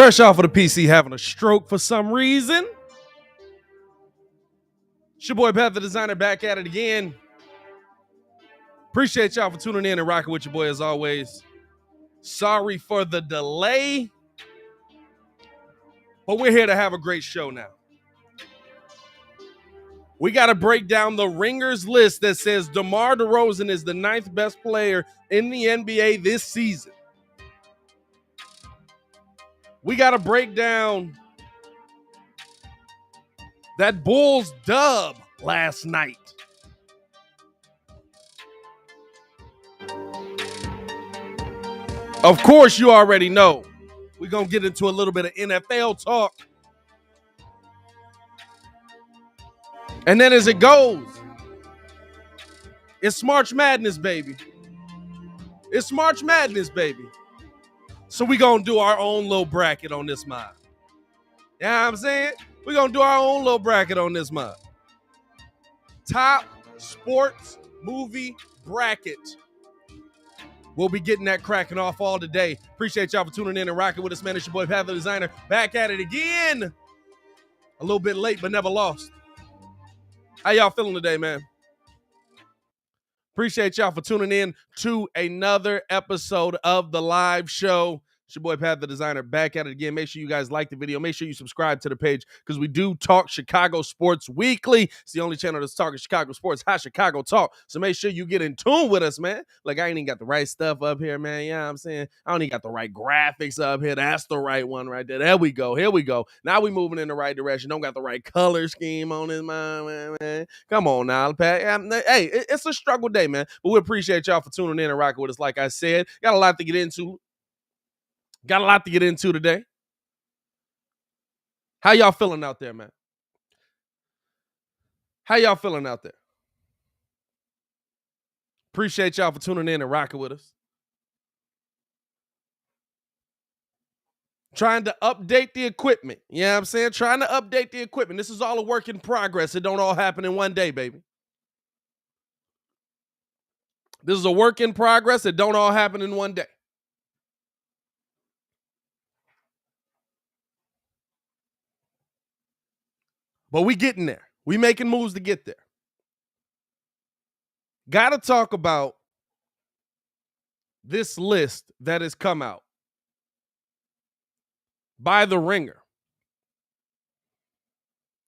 Fresh off of the PC having a stroke for some reason. It's your boy Pat the Designer back at it again. Appreciate y'all for tuning in and rocking with your boy as always. Sorry for the delay, but we're here to have a great show now. We got to break down the Ringers list that says Demar Derozan is the 9th best player in the NBA this season. We got to break down that Bulls dub last night. Of course, you already know. We're going to get into a little bit of NFL talk. And then as it goes, it's March Madness, baby. It's March Madness, baby. So we're going to do our own little bracket on this mod. You know what I'm saying? We're going to do our own little bracket on this mod. Top sports movie bracket. We'll be getting that cracking off all today. Appreciate y'all for tuning in and rocking with us, man. It's your boy, Pat the Designer, back at it again. A little bit late, but never lost. How y'all feeling today, man? Appreciate y'all for tuning in to another episode of the live show. It's your boy, Pat the Designer, back at it again. Make sure you guys like the video. Make sure you subscribe to the page because we do talk Chicago sports weekly. It's the only channel that's talking Chicago sports, Hot Chicago Talk. So make sure you get in tune with us, man. Like, I ain't even got the right stuff up here, man. You know what I'm saying? I don't even got the right graphics up here. That's the right one right there. There we go. Here we go. Now we moving in the right direction. Don't got the right color scheme on this, man. Come on now, Pat. Hey, it's a struggle day, man. But we appreciate y'all for tuning in and rocking with us. Like I said, got a lot to get into. Got a lot to get into today. How y'all feeling out there, man? How y'all feeling out there? Appreciate y'all for tuning in and rocking with us. Trying to update the equipment. You know what I'm saying? Trying to update the equipment. This is all a work in progress. It don't all happen in one day, baby. This is a work in progress. It don't all happen in one day. But we getting there. We making moves to get there. Got to talk about this list that has come out by The Ringer.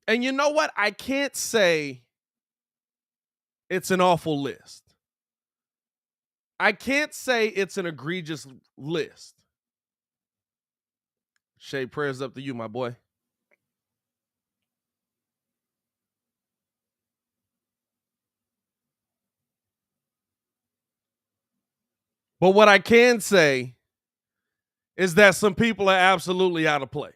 And you know what? I can't say it's an awful list. I can't say it's an egregious list. Shay, prayers up to you, my boy. But what I can say is that some people are absolutely out of place.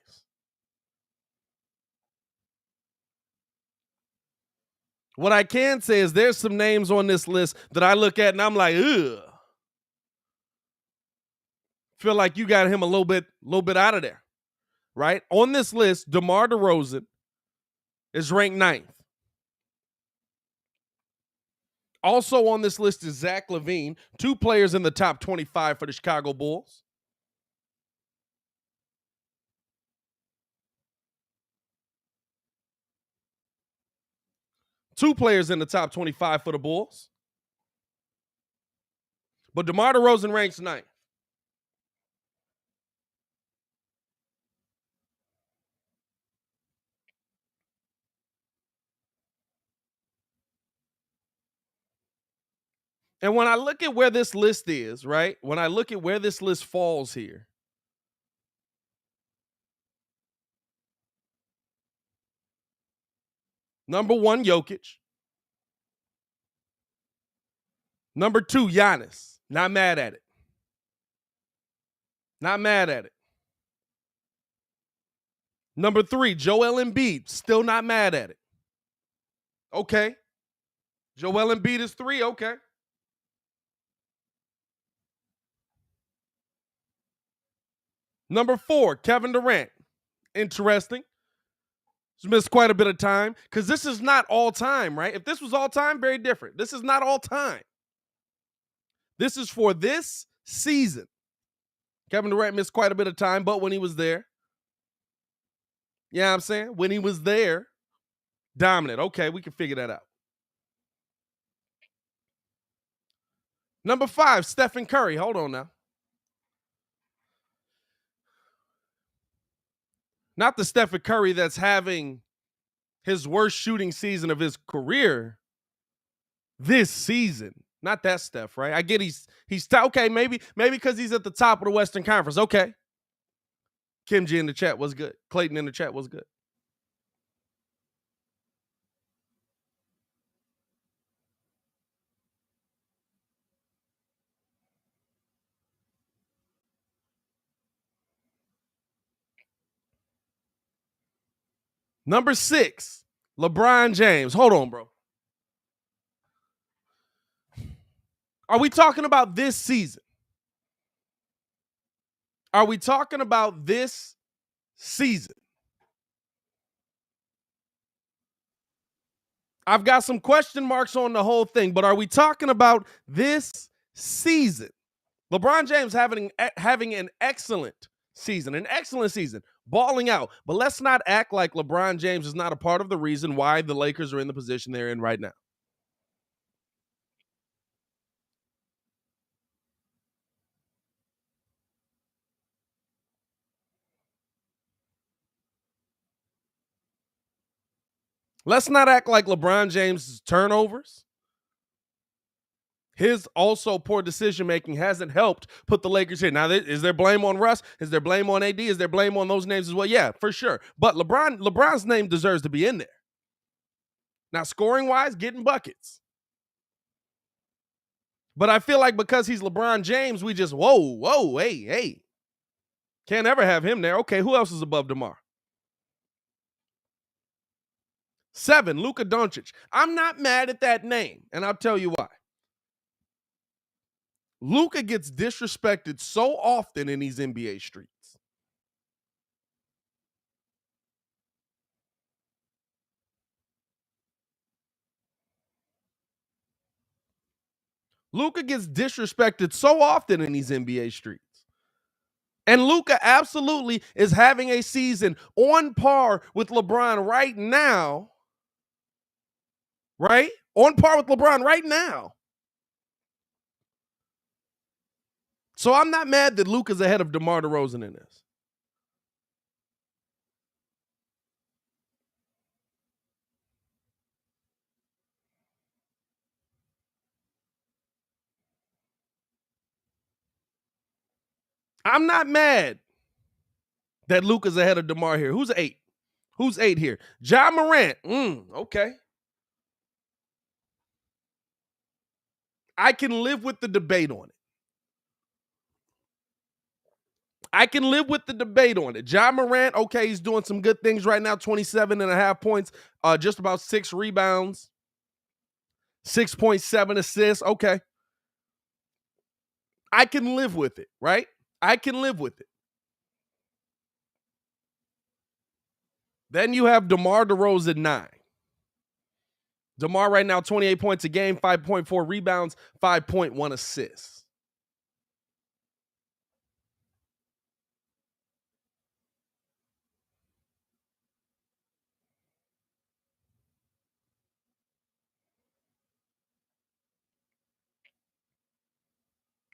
What I can say is there's some names on this list that I look at and I'm like, ugh. Feel like you got him a little bit out of there, right? On this list, Demar Derozan is ranked 9th. Also on this list is Zach LaVine, 2 players in the top 25 for the Chicago Bulls. Two players in the top 25 for the Bulls. But DeMar DeRozan ranks 9th. And when I look at where this list is, right? When I look at where this list falls here, number 1, Jokic. Number 2, Giannis. Not mad at it. Not mad at it. Number 3, Joel Embiid. Still not mad at it. Okay. Joel Embiid is 3. Okay. Number 4, Kevin Durant. Interesting. He's missed quite a bit of time because this is not all time, right? If this was all time, very different. This is not all time. This is for this season. Kevin Durant missed quite a bit of time, but when he was there, You know what I'm saying? When he was there, dominant. Okay, we can figure that out. Number 5, Stephen Curry. Hold on now. Not the Stephen Curry that's having his worst shooting season of his career this season. Not that Steph, right? I get he's okay, maybe because he's at the top of the Western Conference. Okay. Kim G in the chat was good. Clayton in the chat was good. Number 6, LeBron James. Hold on, bro. Are we talking about this season? Are we talking about this season? I've got some question marks on the whole thing, but are we talking about this season? LeBron James having an excellent season, balling out. But let's not act like LeBron James is not a part of the reason why the Lakers are in the position they're in right now. Let's not act like LeBron James' turnovers, his also poor decision making hasn't helped put the Lakers here. Now, is there blame on Russ? Is there blame on AD? Is there blame on those names as well? Yeah, for sure. But LeBron's name deserves to be in there. Now, scoring wise, getting buckets. But I feel like because he's LeBron James, we just whoa, hey. Can't ever have him there. Okay, who else is above DeMar? 7, Luka Doncic. I'm not mad at that name, and I'll tell you why. Luka gets disrespected so often in these NBA streets. Luka gets disrespected so often in these NBA streets. And Luka absolutely is having a season on par with LeBron right now. Right? On par with LeBron right now. So I'm not mad that Luka's ahead of DeMar DeRozan in this. I'm not mad that Luka's ahead of DeMar here. Who's 8? Who's 8 here? Ja Morant. Okay. I can live with the debate on it. Ja Morant, okay, he's doing some good things right now. 27.5 points, just about 6 rebounds, 6.7 assists. Okay. I can live with it, right? I can live with it. Then you have DeMar DeRozan 9. DeMar right now, 28 points a game, 5.4 rebounds, 5.1 assists.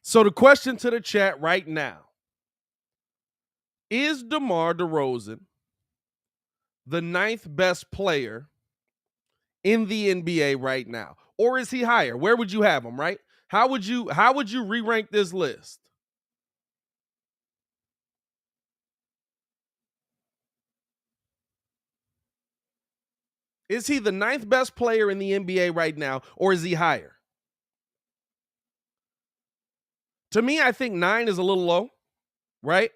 So the question to the chat right now, is DeMar DeRozan the 9th best player in the NBA right now? Or is he higher? Where would you have him, right? How would you re-rank this list? Is he the 9th best player in the NBA right now, or is he higher? To me, I think 9 is a little low, right?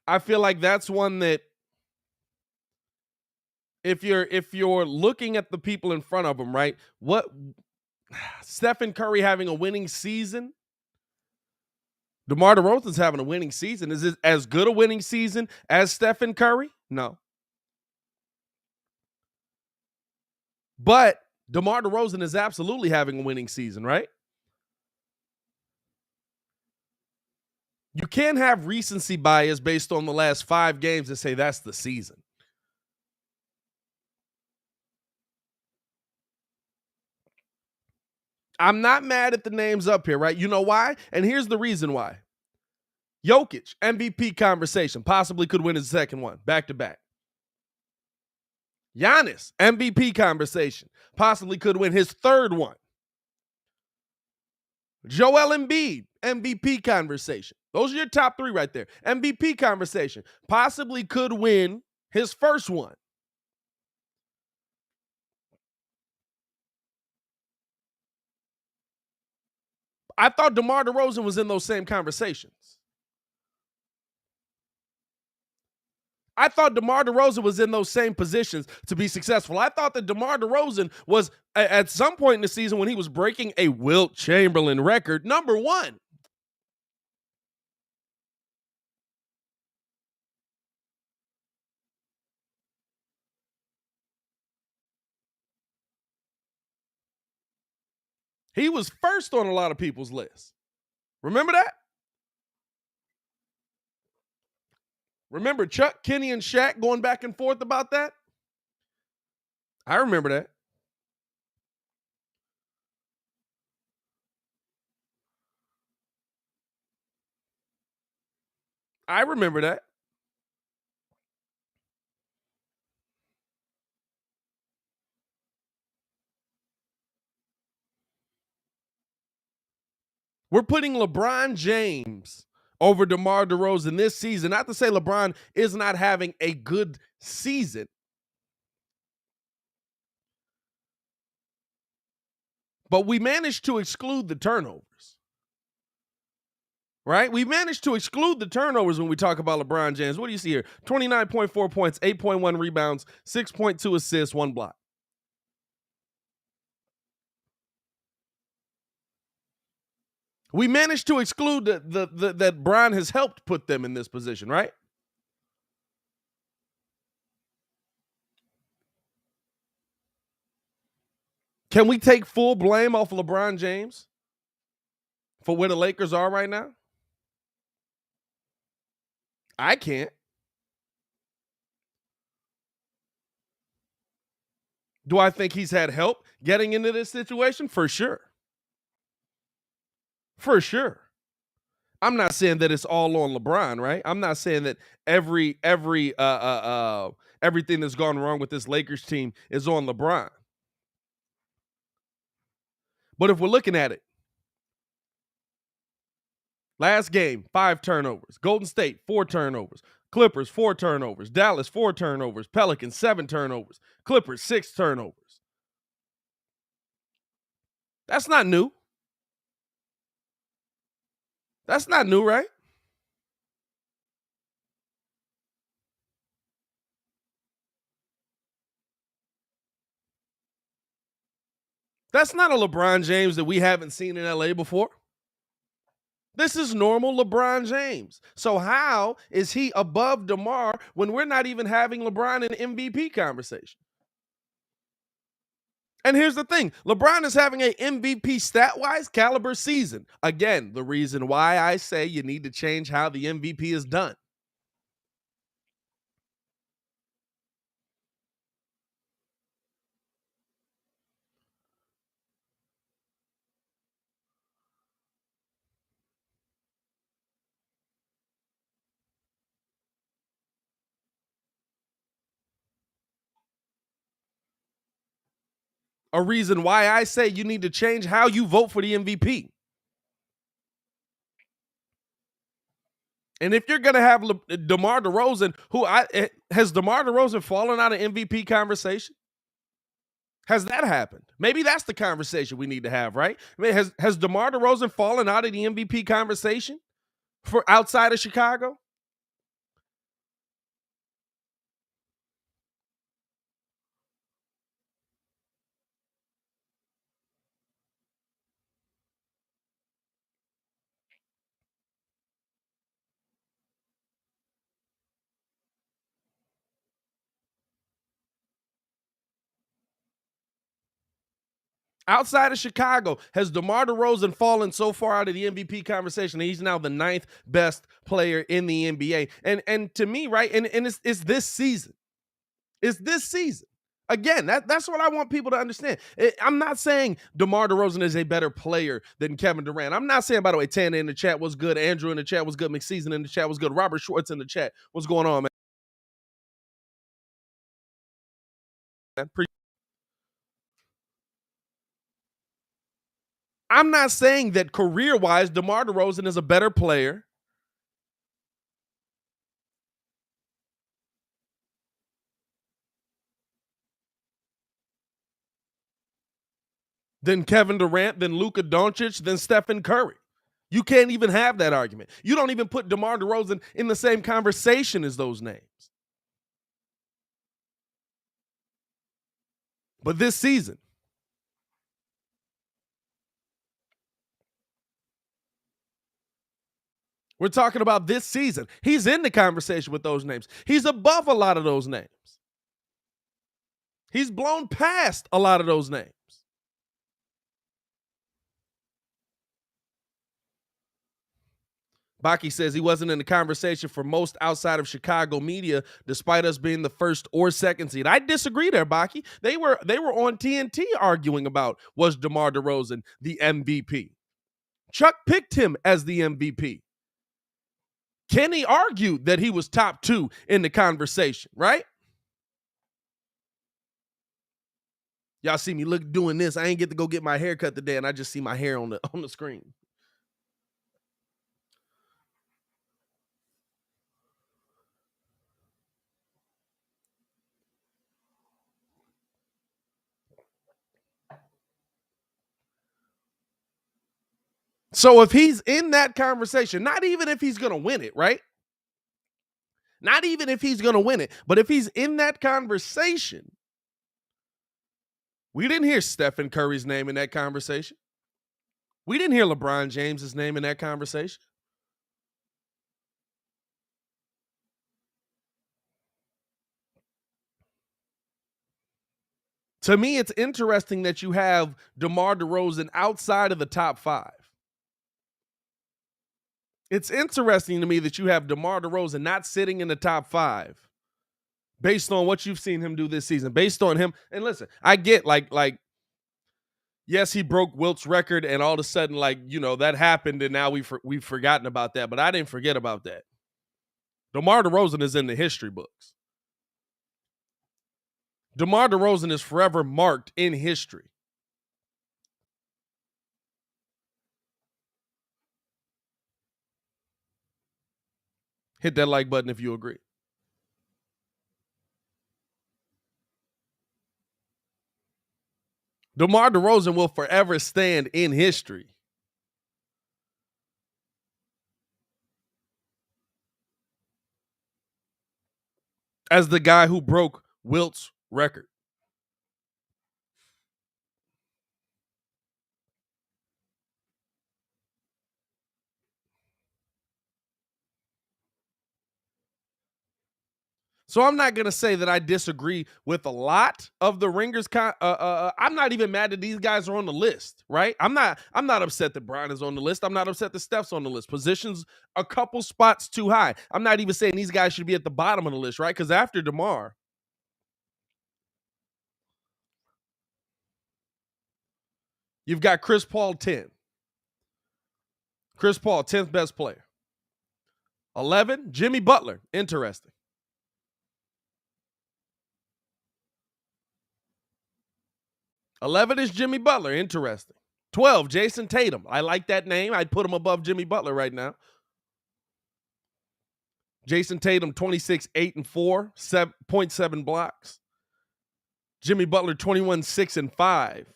I feel like that's one that if you're looking at the people in front of him, right? What Stephen Curry having a winning season? DeMar DeRozan's having a winning season. Is it as good a winning season as Stephen Curry? No. But DeMar DeRozan is absolutely having a winning season, right? You can't have recency bias based on the last 5 games and say that's the season. I'm not mad at the names up here, right? You know why? And here's the reason why. Jokic, MVP conversation, possibly could win his second one, back to back. Giannis, MVP conversation, possibly could win his third one. Joel Embiid, MVP conversation. Those are your top 3 right there. MVP conversation, possibly could win his first one. I thought DeMar DeRozan was in those same conversations. I thought DeMar DeRozan was in those same positions to be successful. I thought that DeMar DeRozan was, at some point in the season when he was breaking a Wilt Chamberlain record, number 1. He was first on a lot of people's lists. Remember that? Remember Chuck, Kenny, and Shaq going back and forth about that? I remember that. I remember that. We're putting LeBron James over DeMar DeRozan this season. Not to say LeBron is not having a good season. But we managed to exclude the turnovers. Right? We managed to exclude the turnovers when we talk about LeBron James. What do you see here? 29.4 points, 8.1 rebounds, 6.2 assists, 1 block. We managed to exclude that Bron has helped put them in this position, right? Can we take full blame off of LeBron James for where the Lakers are right now? I can't. Do I think he's had help getting into this situation? For sure. For sure. I'm not saying that it's all on LeBron, right? I'm not saying that everything that's gone wrong with this Lakers team is on LeBron. But if we're looking at it, last game, 5 turnovers. Golden State, 4 turnovers. Clippers, 4 turnovers. Dallas, 4 turnovers. Pelicans, 7 turnovers. Clippers, 6 turnovers. That's not new. That's not new, right? That's not a LeBron James that we haven't seen in LA before. This is normal LeBron James. So how is he above DeMar when we're not even having LeBron in MVP conversation? And here's the thing. LeBron is having an MVP stat-wise caliber season. Again, the reason why I say you need to change how the MVP is done. A reason why I say you need to change how you vote for the MVP. And if you're going to have DeMar DeRozan, has DeMar DeRozan fallen out of MVP conversation? Has that happened? Maybe that's the conversation we need to have, right? I mean, has DeMar DeRozan fallen out of the MVP conversation for outside of Chicago? Outside of Chicago, has DeMar DeRozan fallen so far out of the MVP conversation that he's now the 9th best player in the NBA? And to me, right, and it's this season. It's this season. Again, that's what I want people to understand. I'm not saying DeMar DeRozan is a better player than Kevin Durant. I'm not saying, by the way, Tana in the chat was good, Andrew in the chat was good, McSeason in the chat was good, Robert Schwartz in the chat. What's going on, man? I'm not saying that career-wise, DeMar DeRozan is a better player than Kevin Durant, than Luka Doncic, than Stephen Curry. You can't even have that argument. You don't even put DeMar DeRozan in the same conversation as those names. But this season, we're talking about this season. He's in the conversation with those names. He's above a lot of those names. He's blown past a lot of those names. Baki says he wasn't in the conversation for most outside of Chicago media, despite us being the first or second seed. I disagree there, Baki. They were on TNT arguing about, was DeMar DeRozan the MVP? Chuck picked him as the MVP. Kenny argued that he was top 2 in the conversation, right? Y'all see me doing this. I ain't get to go get my hair cut today, and I just see my hair on the screen. So if he's in that conversation, not even if he's going to win it, right? Not even if he's going to win it, but if he's in that conversation, we didn't hear Stephen Curry's name in that conversation. We didn't hear LeBron James's name in that conversation. To me, it's interesting that you have DeMar DeRozan outside of the top 5. It's interesting to me that you have DeMar DeRozan not sitting in the top 5 based on what you've seen him do this season, based on him. And listen, I get like yes, he broke Wilt's record and all of a sudden, that happened and now we've forgotten about that, but I didn't forget about that. DeMar DeRozan is in the history books. DeMar DeRozan is forever marked in history. Hit that like button if you agree. DeMar DeRozan will forever stand in history. As the guy who broke Wilt's record. So I'm not going to say that I disagree with a lot of the Ringers. I'm not even mad that these guys are on the list, right? I'm not upset that Brian is on the list. I'm not upset that Steph's on the list. Positions a couple spots too high. I'm not even saying these guys should be at the bottom of the list, right? Because after DeMar, you've got Chris Paul 10. Chris Paul, 10th best player. 11, Jimmy Butler. Interesting. 11 is Jimmy Butler. Interesting. 12, Jason Tatum. I like that name. I'd put him above Jimmy Butler right now. Jason Tatum, 26, 8 and 4, 7.7 blocks. Jimmy Butler, 21, 6 and 5.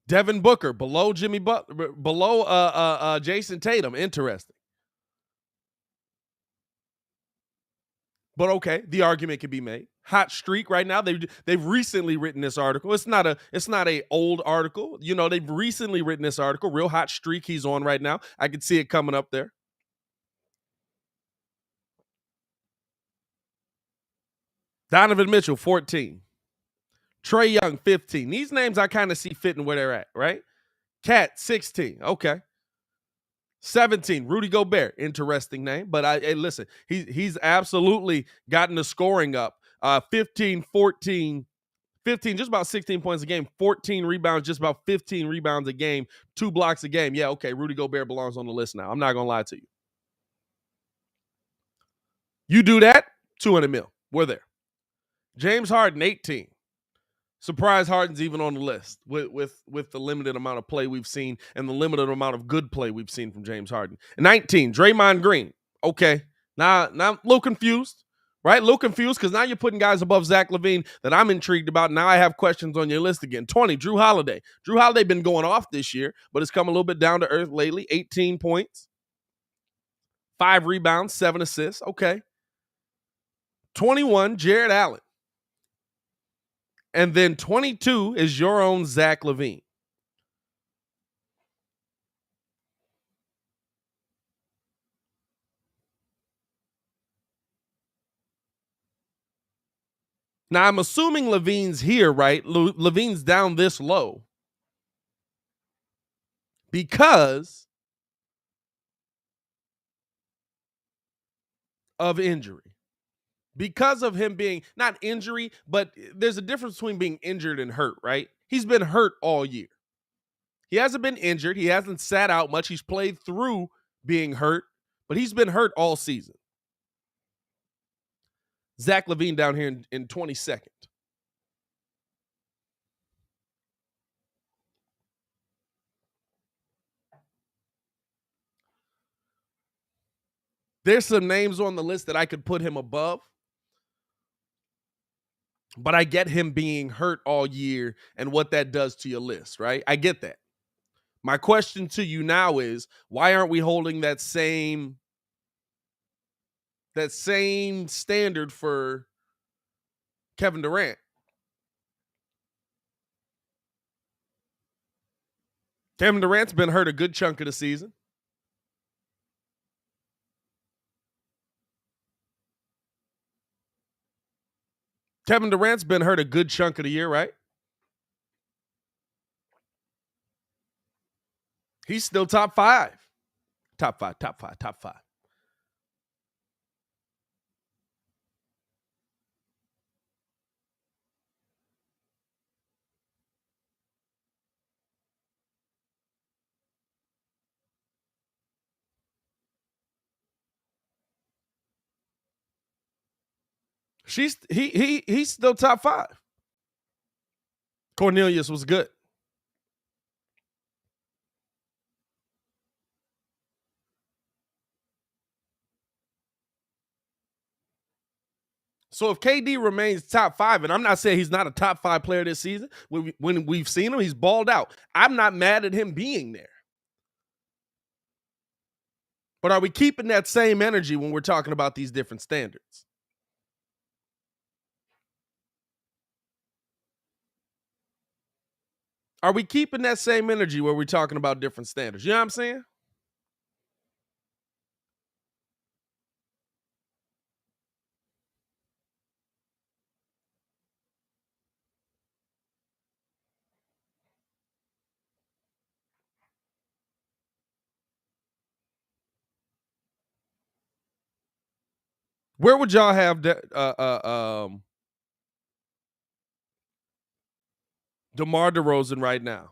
Devin Booker, below Jimmy Butler, below Jason Tatum. Interesting. But okay, the argument can be made. Hot streak right now. They've recently written this article. It's not a old article. They've recently written this article. Real hot streak he's on right now. I can see it coming up there. Donovan Mitchell, 14. Trae Young, 15. These names I kind of see fitting where they're at, right? Cat, 16. Okay. 17, Rudy Gobert. Interesting name. But hey, listen, he's absolutely gotten the scoring up. 15, 14, 15, just about 16 points a game, 14 rebounds, just about 15 rebounds a game, 2 blocks a game. Yeah, okay, Rudy Gobert belongs on the list now. I'm not going to lie to you. You do that, 200 mil. We're there. James Harden, 18. Surprise Harden's even on the list with the limited amount of play we've seen and the limited amount of good play we've seen from James Harden. 19, Draymond Green. Okay, now I'm a little confused, right? A little confused because now you're putting guys above Zach LaVine that I'm intrigued about. Now I have questions on your list again. 20, Drew Holiday. Drew Holiday been going off this year, but it's come a little bit down to earth lately. 18 points, 5 rebounds, 7 assists. Okay. 21, Jared Allen. And then 22 is your own Zach LaVine. Now, I'm assuming LaVine's here, right? LaVine's down this low because of injury. Because of him being, not injury, but there's a difference between being injured and hurt, right? He's been hurt all year. He hasn't been injured. He hasn't sat out much. He's played through being hurt, but he's been hurt all season. Zach LaVine down here in 22nd. There's some names on the list that I could put him above, but I get him being hurt all year and what that does to your list, right? I get that. My question to you now is, why aren't we holding that same standard for Kevin Durant? Kevin Durant's been hurt a good chunk of the season. Kevin Durant's been hurt a good chunk of the year, right? He's still top 5. Top 5, top 5, top 5. He's still top 5. Cornelius was good. So if KD remains top 5, and I'm not saying he's not a top 5 player this season, when we've seen him, he's balled out. I'm not mad at him being there. But are we keeping that same energy when we're talking about these different standards? Are we keeping that same energy where we're talking about different standards? You know what I'm saying? Where would y'all have DeMar DeRozan right now?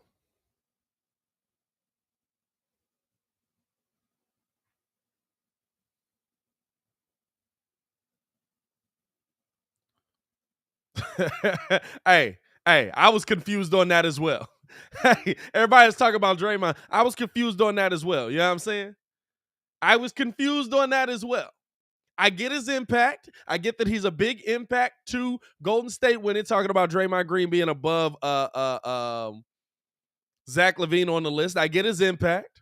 hey, I was confused on that as well. Hey, everybody's talking about Draymond. I was confused on that as well. You know what I'm saying? I was confused on that as well. I get his impact. I get that he's a big impact to Golden State when they're talking about Draymond Green being above Zach LaVine on the list. I get his impact.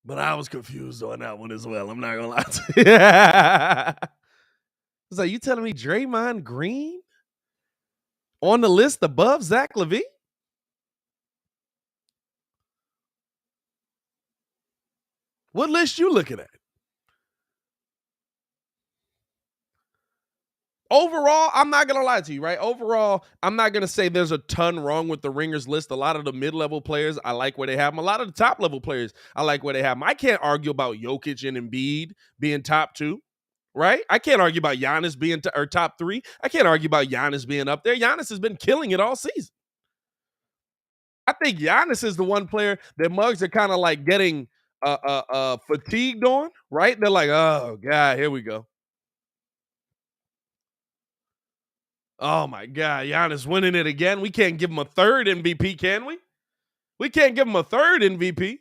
But I was confused on that one as well. I'm not gonna lie to you. I was like, you telling me Draymond Green on the list above Zach LaVine? What list you looking at? Overall, I'm not going to lie to you, right? Overall, I'm not going to say there's a ton wrong with the Ringers list. A lot of the mid-level players, I like where they have them. A lot of the top-level players, I like where they have them. I can't argue about Jokic and Embiid being top 2, right? I can't argue about Giannis being top 3. I can't argue about Giannis being up there. Giannis has been killing it all season. I think Giannis is the one player that mugs are kind of like getting fatigued on, right? They're like, oh, God, here we go. Oh my God, Giannis winning it again. We can't give him a third MVP, can we? We can't give him a third MVP.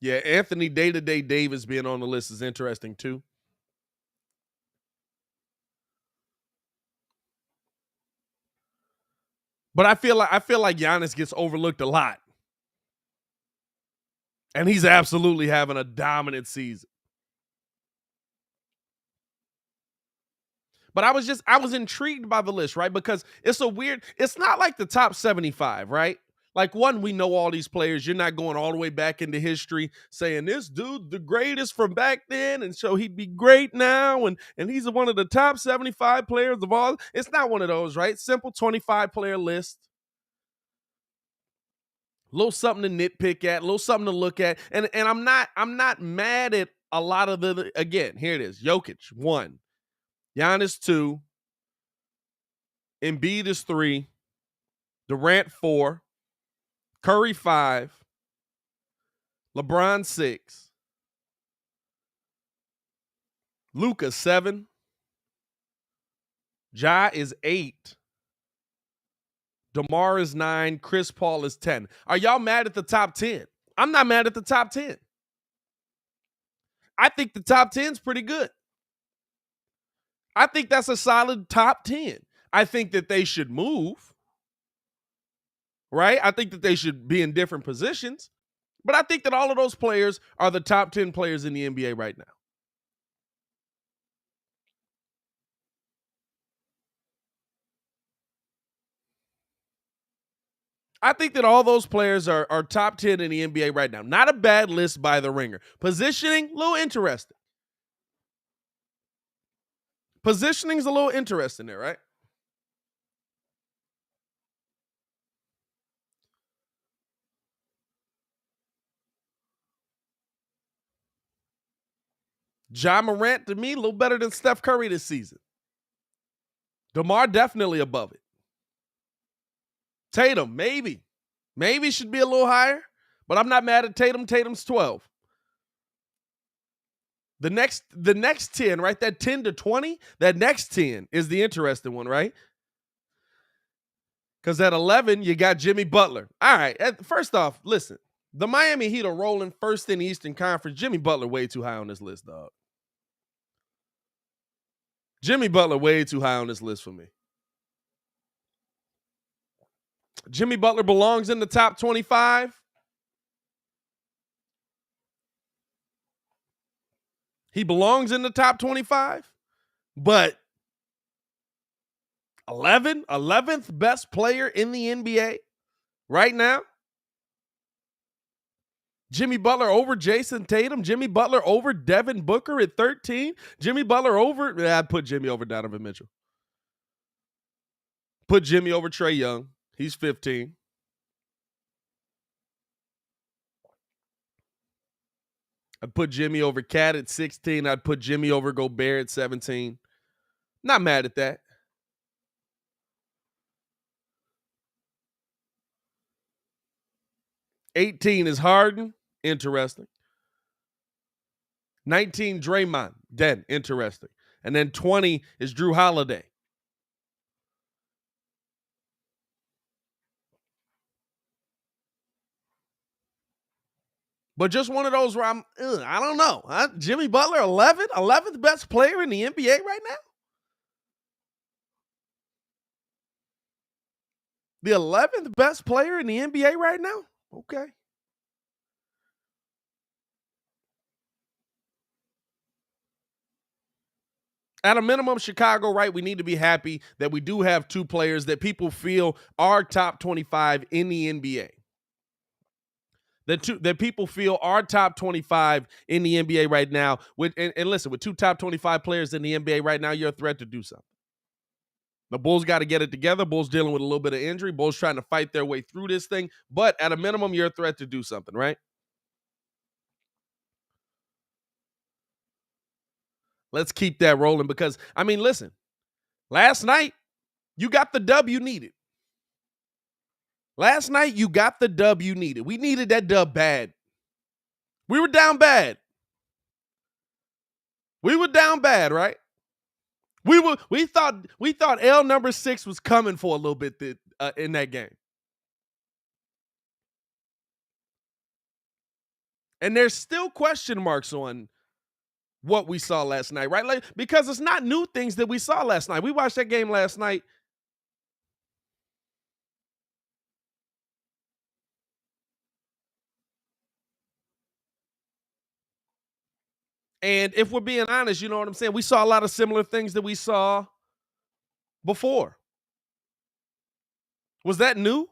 Yeah, Anthony Day-to-Day Davis being on the list is interesting too. But I feel like Giannis gets overlooked a lot. And he's absolutely having a dominant season. But I was intrigued by the list, right? Because it's not like the top 75, right? Like, one, we know all these players. You're not going all the way back into history saying this dude the greatest from back then, and so he'd be great now, and he's one of the top 75 players of all. It's not one of those, right? Simple 25 player list. A little something to nitpick at, a little something to look at. And I'm not mad at a lot of the, again, here it is. Jokic, 1. Giannis, 2. Embiid is 3. Durant, 4. Curry, 5. LeBron, 6. Luka, 7. Ja is 8. DeMar is 9. Chris Paul is 10. Are y'all mad at the top 10? I'm not mad at the top 10. I think the top 10 is pretty good. I think that's a solid top 10. I think that they should move, right? I think that they should be in different positions. But I think that all of those players are the top 10 players in the NBA right now. I think that all those players are top 10 in the NBA right now. Not a bad list by the Ringer. Positioning, a little interesting. Positioning's a little interesting there, right? Ja Morant, to me, a little better than Steph Curry this season. DeMar definitely above it. Tatum, maybe. Maybe should be a little higher, but I'm not mad at Tatum. Tatum's 12. The next 10, right? That 10 to 20, that next 10 is the interesting one, right? Because at 11, you got Jimmy Butler. All right. First off, listen, the Miami Heat are rolling first in the Eastern Conference. Jimmy Butler way too high on this list, dog. Jimmy Butler way too high on this list for me. Jimmy Butler belongs in the top 25. He belongs in the top 25, but 11th best player in the NBA right now. Jimmy Butler over Jason Tatum. Jimmy Butler over Devin Booker at 13. Jimmy Butler over, I'd put Jimmy over Donovan Mitchell. Put Jimmy over Trae Young. He's 15. I'd put Jimmy over Cat at 16. I'd put Jimmy over Gobert at 17. Not mad at that. 18 is Harden. Interesting. 19, Draymond. Then interesting. And then 20 is Drew Holiday. But just one of those where I don't know. Jimmy Butler, 11th best player in the NBA right now? The 11th best player in the NBA right now? Okay. At a minimum, Chicago, right, we need to be happy that we do have two players that people feel are top 25 in the NBA. That people feel are top 25 in the NBA right now. And listen, with two top 25 players in the NBA right now, you're a threat to do something. The Bulls got to get it together. Bulls dealing with a little bit of injury. Bulls trying to fight their way through this thing. But at a minimum, you're a threat to do something, right? Let's keep that rolling because, I mean, listen, last night, you got the dub you needed. Last night, you got the dub you needed. We needed that dub bad. We were down bad. We were down bad, right? We thought L number 6 was coming for a little bit in that game. And there's still question marks on what we saw last night, right? Like, because it's not new things that we saw last night. We watched that game last night. And if we're being honest, you know what I'm saying? We saw a lot of similar things that we saw before. Was that new?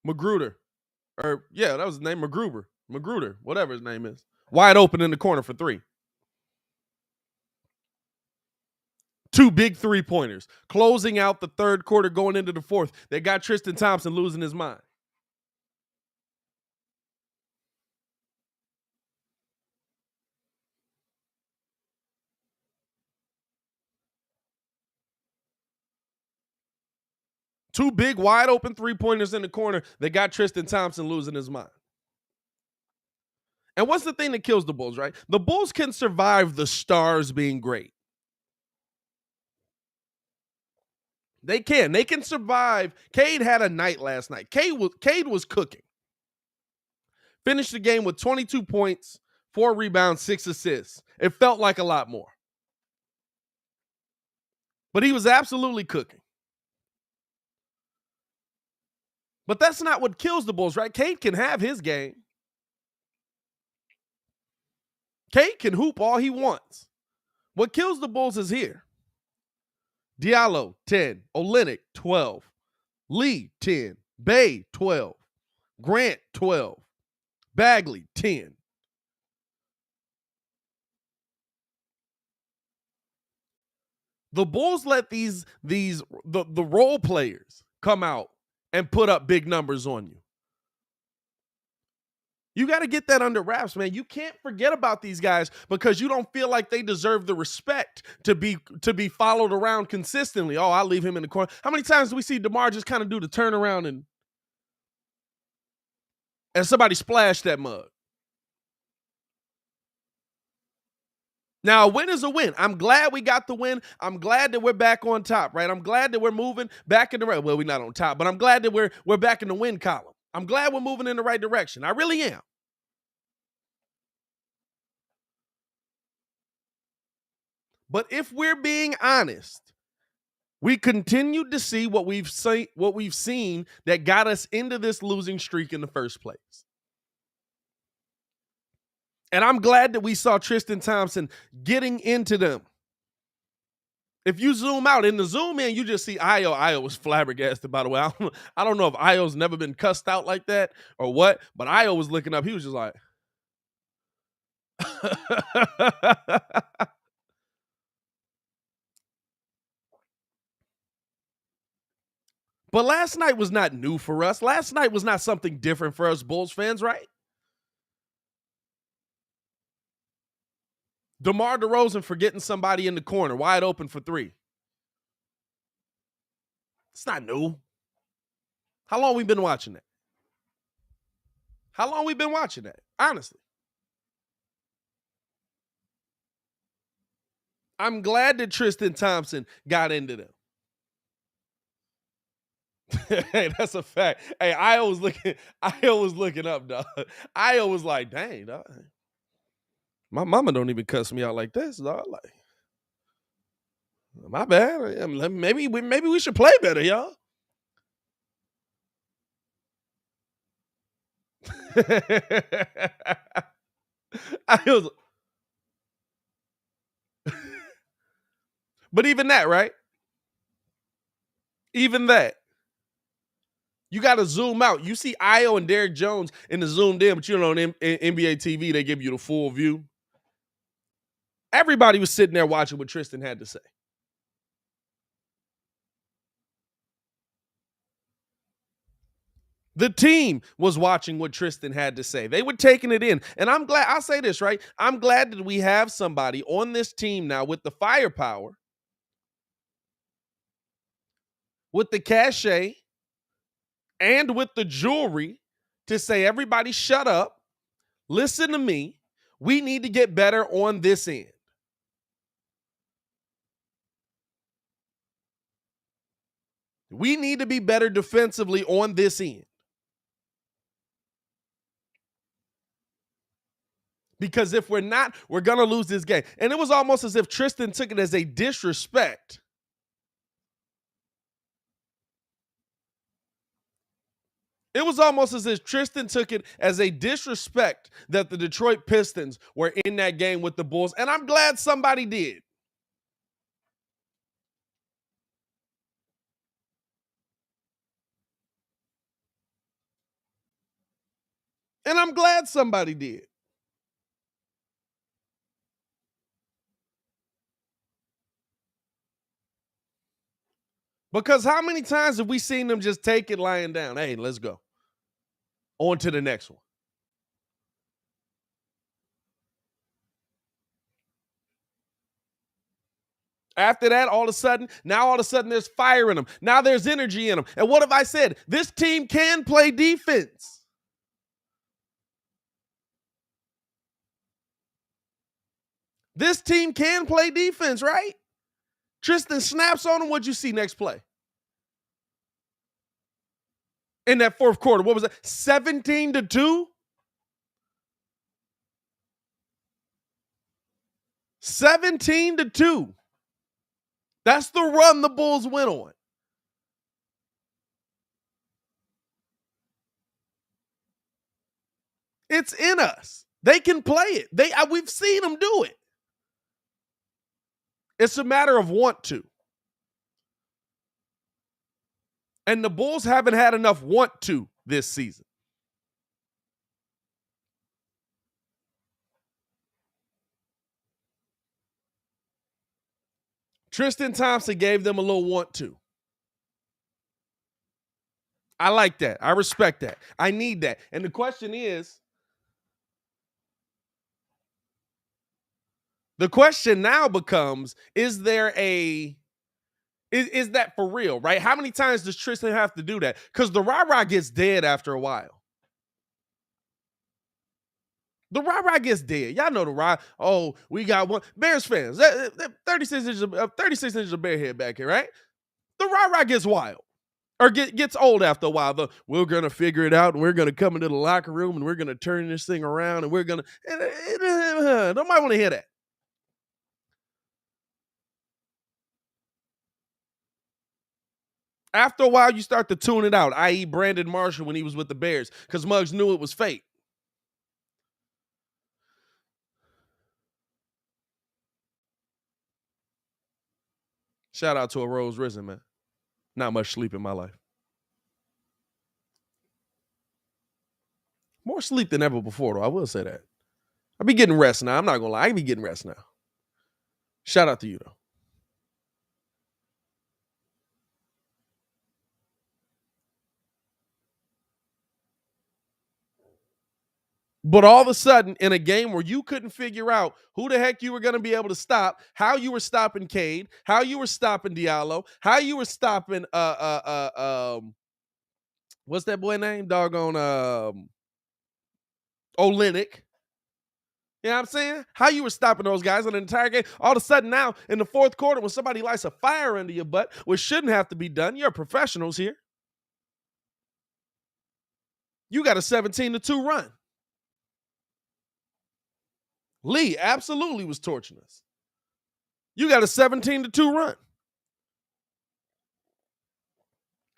Magruder. That was his name, Magruder, whatever his name is. Wide open in the corner for 3. 2 big 3-pointers. Closing out the third quarter, going into the fourth. They got Tristan Thompson losing his mind. Two big, wide open 3-pointers in the corner. They got Tristan Thompson losing his mind. And what's the thing that kills the Bulls, right? The Bulls can survive the stars being great. They can. They can survive. Cade had a night last night. Cade was cooking. Finished the game with 22 points, 4 rebounds, 6 assists. It felt like a lot more. But he was absolutely cooking. But that's not what kills the Bulls, right? Cade can have his game. Cade can hoop all he wants. What kills the Bulls is here. Diallo, 10. Olynyk, 12. Lee, 10. Bay, 12. Grant, 12. Bagley, 10. The Bulls let the role players come out and put up big numbers on you. You got to get that under wraps, man. You can't forget about these guys because you don't feel like they deserve the respect to be followed around consistently. Oh, I'll leave him in the corner. How many times do we see DeMar just kind of do the turnaround and somebody splash that mug? Now, a win is a win. I'm glad we got the win. I'm glad that we're back on top, right? I'm glad that we're moving back in the right. Well, we're not on top, but I'm glad that we're back in the win column. I'm glad we're moving in the right direction. I really am. But if we're being honest, we continued to see what we've seen that got us into this losing streak in the first place. And I'm glad that we saw Tristan Thompson getting into them. If you zoom out, in the zoom in, you just see Io. Io was flabbergasted, by the way. I don't know if Io's never been cussed out like that or what, but Io was looking up. He was just like, but last night was not new for us. Last night was not something different for us Bulls fans, right? DeMar DeRozan for getting somebody in the corner, wide open for 3. It's not new. How long we been watching that? How long we been watching that? Honestly. I'm glad that Tristan Thompson got into them. Hey, that's a fact. Hey, Io was looking up, dog. Io was like, dang, dog. My mama don't even cuss me out like this, dog. Like, my bad. Maybe we should play better, y'all. I was But even that, right? Even that. You got to zoom out. You see Io and Derrick Jones in the zoomed in, but you know, on NBA TV, they give you the full view. Everybody was sitting there watching what Tristan had to say. The team was watching what Tristan had to say. They were taking it in. And I'm glad, I'll say this, right? I'm glad that we have somebody on this team now with the firepower, with the cachet, and with the jewelry to say, everybody shut up, listen to me. We need to get better on this end. We need to be better defensively on this end. Because if we're not, we're going to lose this game. And it was almost as if Tristan took it as a disrespect. It was almost as if Tristan took it as a disrespect that the Detroit Pistons were in that game with the Bulls. And I'm glad somebody did. And I'm glad somebody did. Because how many times have we seen them just take it lying down? Hey, let's go. On to the next one. After that, all of a sudden, there's fire in them. Now there's energy in them. And what have I said? This team can play defense. This team can play defense, right? Tristan snaps on him. What'd you see next play? In that fourth quarter, what was that? 17-2? 17-2. That's the run the Bulls went on. It's in us. They can play it. We've seen them do it. It's a matter of want to. And the Bulls haven't had enough want to this season. Tristan Thompson gave them a little want to. I like that. I respect that. I need that. And the question now becomes, is that for real, right? How many times does Tristan have to do that? Because the rah-rah gets dead after a while. The rah-rah gets dead. Y'all know the rah. Oh, we got one. Bears fans, 36 inches of bear head back here, right? The rah-rah gets wild. Or gets old after a while. We're going to figure it out, and we're going to come into the locker room, and we're going to turn this thing around, and we're going to... Nobody want to hear that. After a while, you start to tune it out, i.e. Brandon Marshall when he was with the Bears, because Muggs knew it was fate. Shout out to a Rose Risen, man. Not much sleep in my life. More sleep than ever before, though. I will say that. I be getting rest now. I'm not going to lie. I be getting rest now. Shout out to you, though. But all of a sudden, in a game where you couldn't figure out who the heck you were going to be able to stop, how you were stopping Cade, how you were stopping Diallo, how you were stopping what's that boy name? Doggone Olynyk. You know what I'm saying? How you were stopping those guys in the entire game. All of a sudden now, in the fourth quarter, when somebody lights a fire under your butt, which shouldn't have to be done, you're professionals here. You got a 17-2 run. Lee absolutely was torching us. You got a 17-2 run.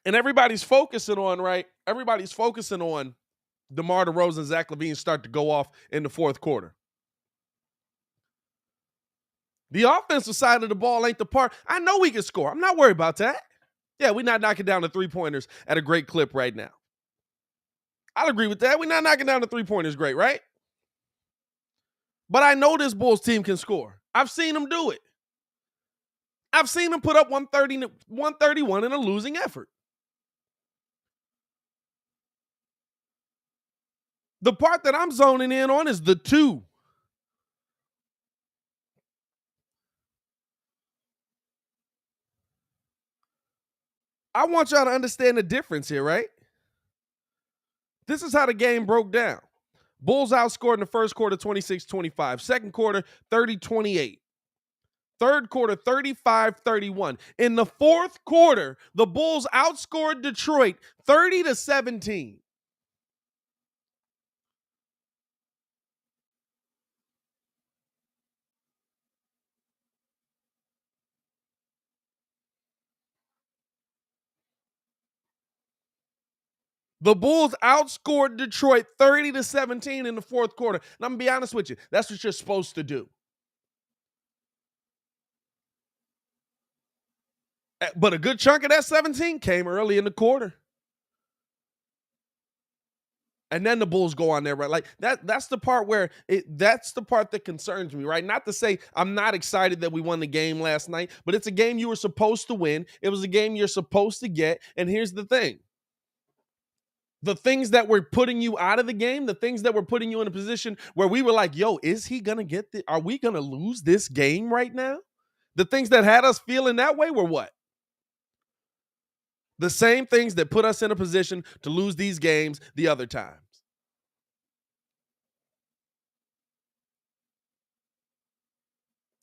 And everybody's focusing on, right? Everybody's focusing on DeMar DeRozan and Zach LaVine start to go off in the fourth quarter. The offensive side of the ball ain't the part. I know we can score. I'm not worried about that. Yeah, we're not knocking down the three-pointers at a great clip right now. I'll agree with that. We're not knocking down the three-pointers great, right? But I know this Bulls team can score. I've seen them do it. I've seen them put up 131 in a losing effort. The part that I'm zoning in on is the two. I want y'all to understand the difference here, right? This is how the game broke down. Bulls outscored in the first quarter 26-25. Second quarter 30-28. Third quarter 35-31. In the fourth quarter, the Bulls outscored Detroit 30-17. The Bulls outscored Detroit 30-17 in the fourth quarter. And I'm going to be honest with you, that's what you're supposed to do. But a good chunk of that 17 came early in the quarter. And then the Bulls go on there, right? Like that's the part where that's the part that concerns me, right? Not to say I'm not excited that we won the game last night, but it's a game you were supposed to win. It was a game you're supposed to get. And here's the thing. The things that were putting you out of the game, the things that were putting you in a position where we were like, yo, is he going to get are we going to lose this game right now? The things that had us feeling that way were what? The same things that put us in a position to lose these games the other times.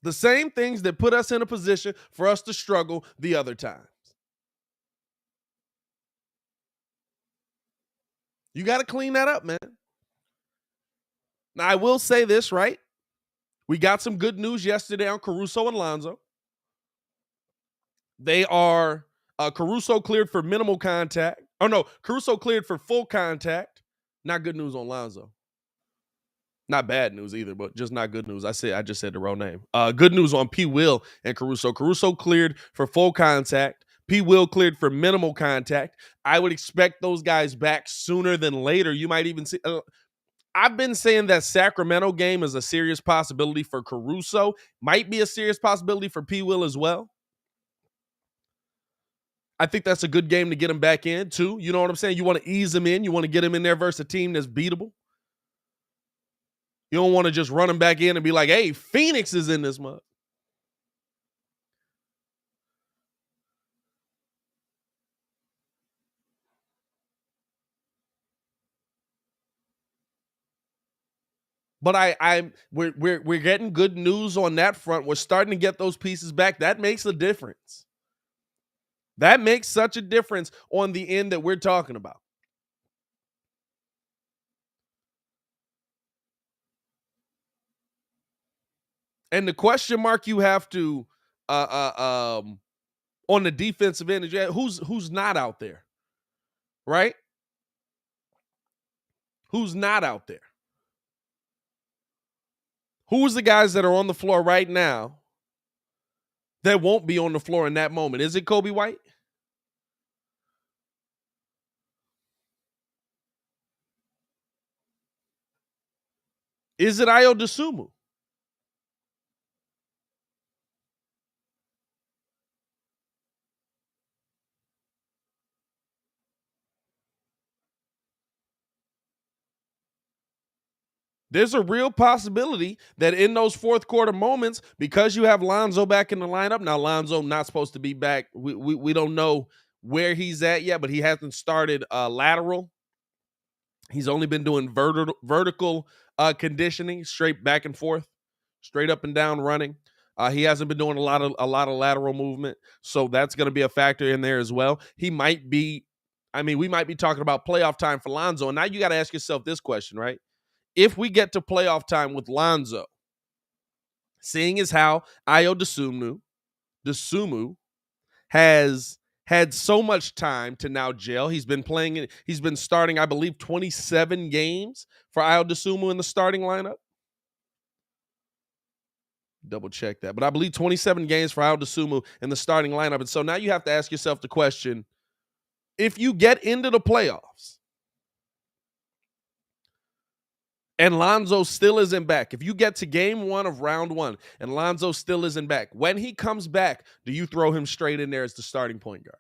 The same things that put us in a position for us to struggle the other times. You got to clean that up, man. Now, I will say this, right? We got some good news yesterday on Caruso and Lonzo. They are Caruso cleared for minimal contact. Oh, no, Caruso cleared for full contact. Not good news on Lonzo. Not bad news either, but just not good news. I just said the wrong name. Good news on P. Will and Caruso. Caruso cleared for full contact. P. Will cleared for minimal contact. I would expect those guys back sooner than later. You might even see. I've been saying that Sacramento game is a serious possibility for Caruso. Might be a serious possibility for P. Will as well. I think that's a good game to get him back in, too. You know what I'm saying? You want to ease him in. You want to get him in there versus a team that's beatable. You don't want to just run him back in and be like, hey, Phoenix is in this month. But we're getting good news on that front. We're starting to get those pieces back. That makes a difference. That makes such a difference on the end that we're talking about. And the question mark you have to on the defensive end is who's not out there, right? Who's not out there? Who's the guys that are on the floor right now that won't be on the floor in that moment? Is it Kobe White? Is it Ayo Dosunmu? There's a real possibility that in those fourth quarter moments, because you have Lonzo back in the lineup, now Lonzo not supposed to be back. We don't know where he's at yet, but he hasn't started lateral. He's only been doing vertical conditioning, straight back and forth, straight up and down running. He hasn't been doing a lot of lateral movement, so that's going to be a factor in there as well. He might be. I mean, we might be talking about playoff time for Lonzo, and now you got to ask yourself this question, right? If we get to playoff time with Lonzo, seeing as how Ayo Dosunmu has had so much time to now gel. He's been starting, I believe, 27 games for Ayo Dosunmu in the starting lineup. double check that. But I believe 27 games for Ayo Dosunmu in the starting lineup. And so now you have to ask yourself the question, if you get into the playoffs and Lonzo still isn't back, if you get to game 1 of round 1 and Lonzo still isn't back, when he comes back, do you throw him straight in there as the starting point guard?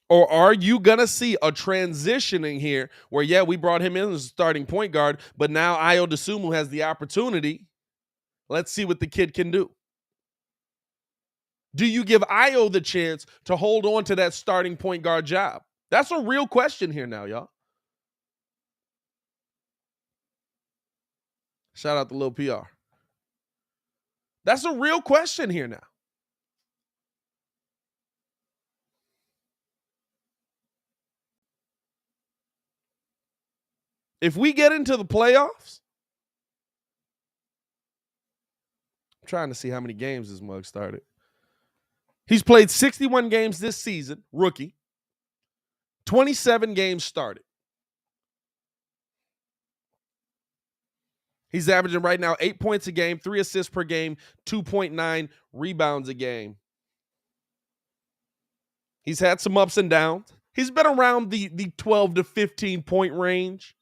Or are you going to see a transitioning here where, yeah, we brought him in as a starting point guard, but now Ayo Dosunmu has the opportunity. Let's see what the kid can do. Do you give Ayo the chance to hold on to that starting point guard job? That's a real question here now, y'all. Shout out to Lil PR. That's a real question here now. If we get into the playoffs, I'm trying to see how many games this mug started. He's played 61 games this season, rookie. 27 games started. He's averaging right now 8 points a game, 3 assists per game, 2.9 rebounds a game. He's had some ups and downs. He's been around the 12 to 15 point range.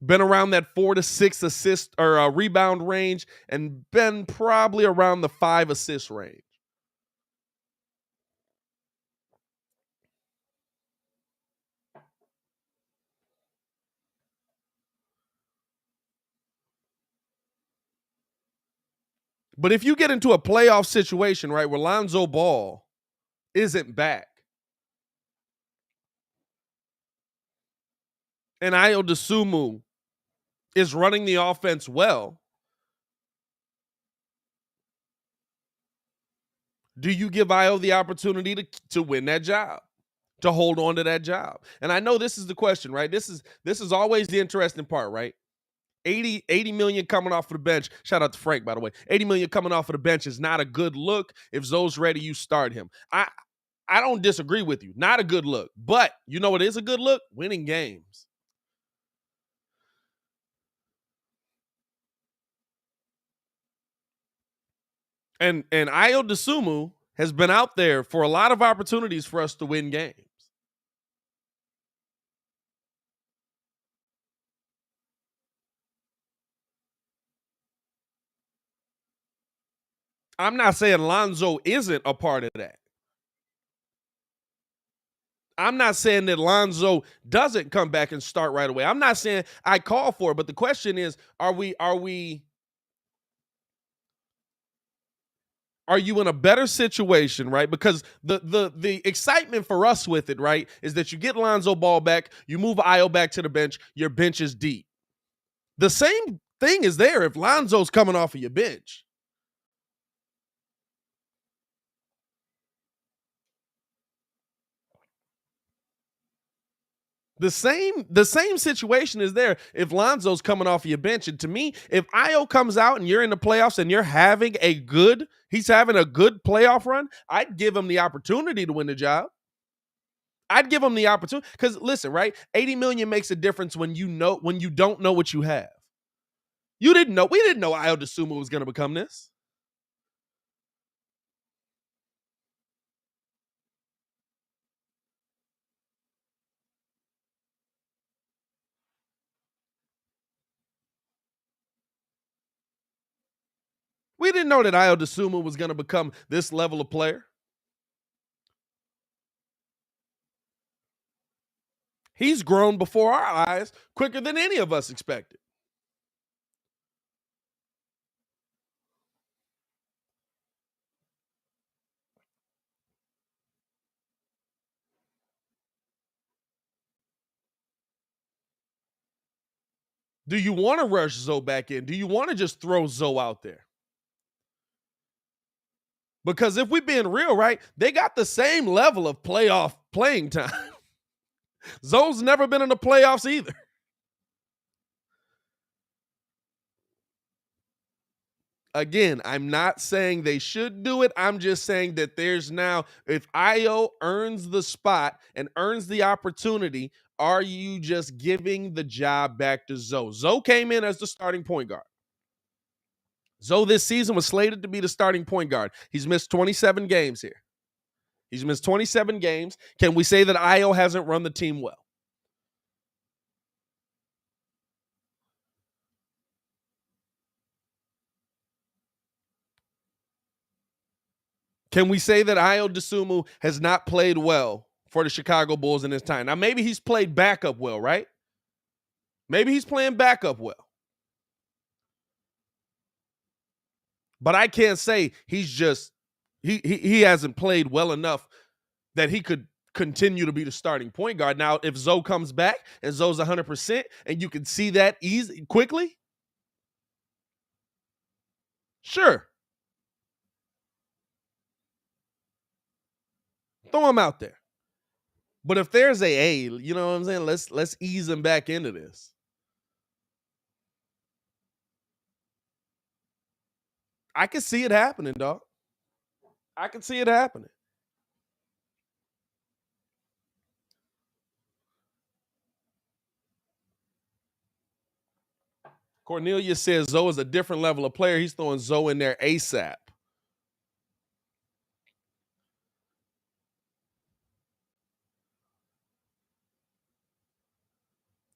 Been around that 4 to 6 assist or rebound range, and been probably around the 5 assist range. But if you get into a playoff situation, right, where Lonzo Ball isn't back, and Ayo Dosunmu is running the offense well, do you give Ayo the opportunity to win that job, to hold on to that job? And I know this is the question, right? This is always the interesting part, right? 80 million coming off of the bench. Shout out to Frank, by the way. 80 million coming off of the bench is not a good look. If Zoe's ready, you start him. I don't disagree with you. Not a good look. But you know what is a good look? Winning games. And Ayo Dosunmu has been out there for a lot of opportunities for us to win games. I'm not saying Lonzo isn't a part of that. I'm not saying that Lonzo doesn't come back and start right away. I'm not saying I call for it, but the question is, are you in a better situation, right? Because the excitement for us with it, right, is that you get Lonzo Ball back, you move Ayo back to the bench, your bench is deep. The same thing is there if Lonzo's coming off of your bench. The same situation is there if Lonzo's coming off of your bench. And to me, if Ayo comes out and you're in the playoffs and he's having a good playoff run, I'd give him the opportunity to win the job. I'd give him the opportunity because listen, right? 80 million makes a difference when you don't know what you have. We didn't know Ayo Dosunmu was going to become this. We didn't know that Ayo Dosunmu was going to become this level of player. He's grown before our eyes quicker than any of us expected. Do you want to rush Zoe back in? Do you want to just throw Zoe out there? Because if we're being real, right, they got the same level of playoff playing time. Zoe's never been in the playoffs either. Again, I'm not saying they should do it. I'm just saying that there's now, if Ayo earns the spot and earns the opportunity, are you just giving the job back to Zoe? Zoe came in as the starting point guard. Zoe this season was slated to be the starting point guard. He's missed 27 games here. He's missed 27 games. Can we say that Ayo hasn't run the team well? Can we say that Ayo Dosunmu has not played well for the Chicago Bulls in his time? Now, maybe he's played backup well, right? Maybe he's playing backup well. But I can't say he's just he hasn't played well enough that he could continue to be the starting point guard. Now, if Zoe comes back and Zoe's 100% and you can see that easy quickly, sure. Throw him out there. But if there's you know what I'm saying? Let's ease him back into this. I can see it happening, dog. I can see it happening. Cornelia says Zoe is a different level of player. He's throwing Zoe in there ASAP.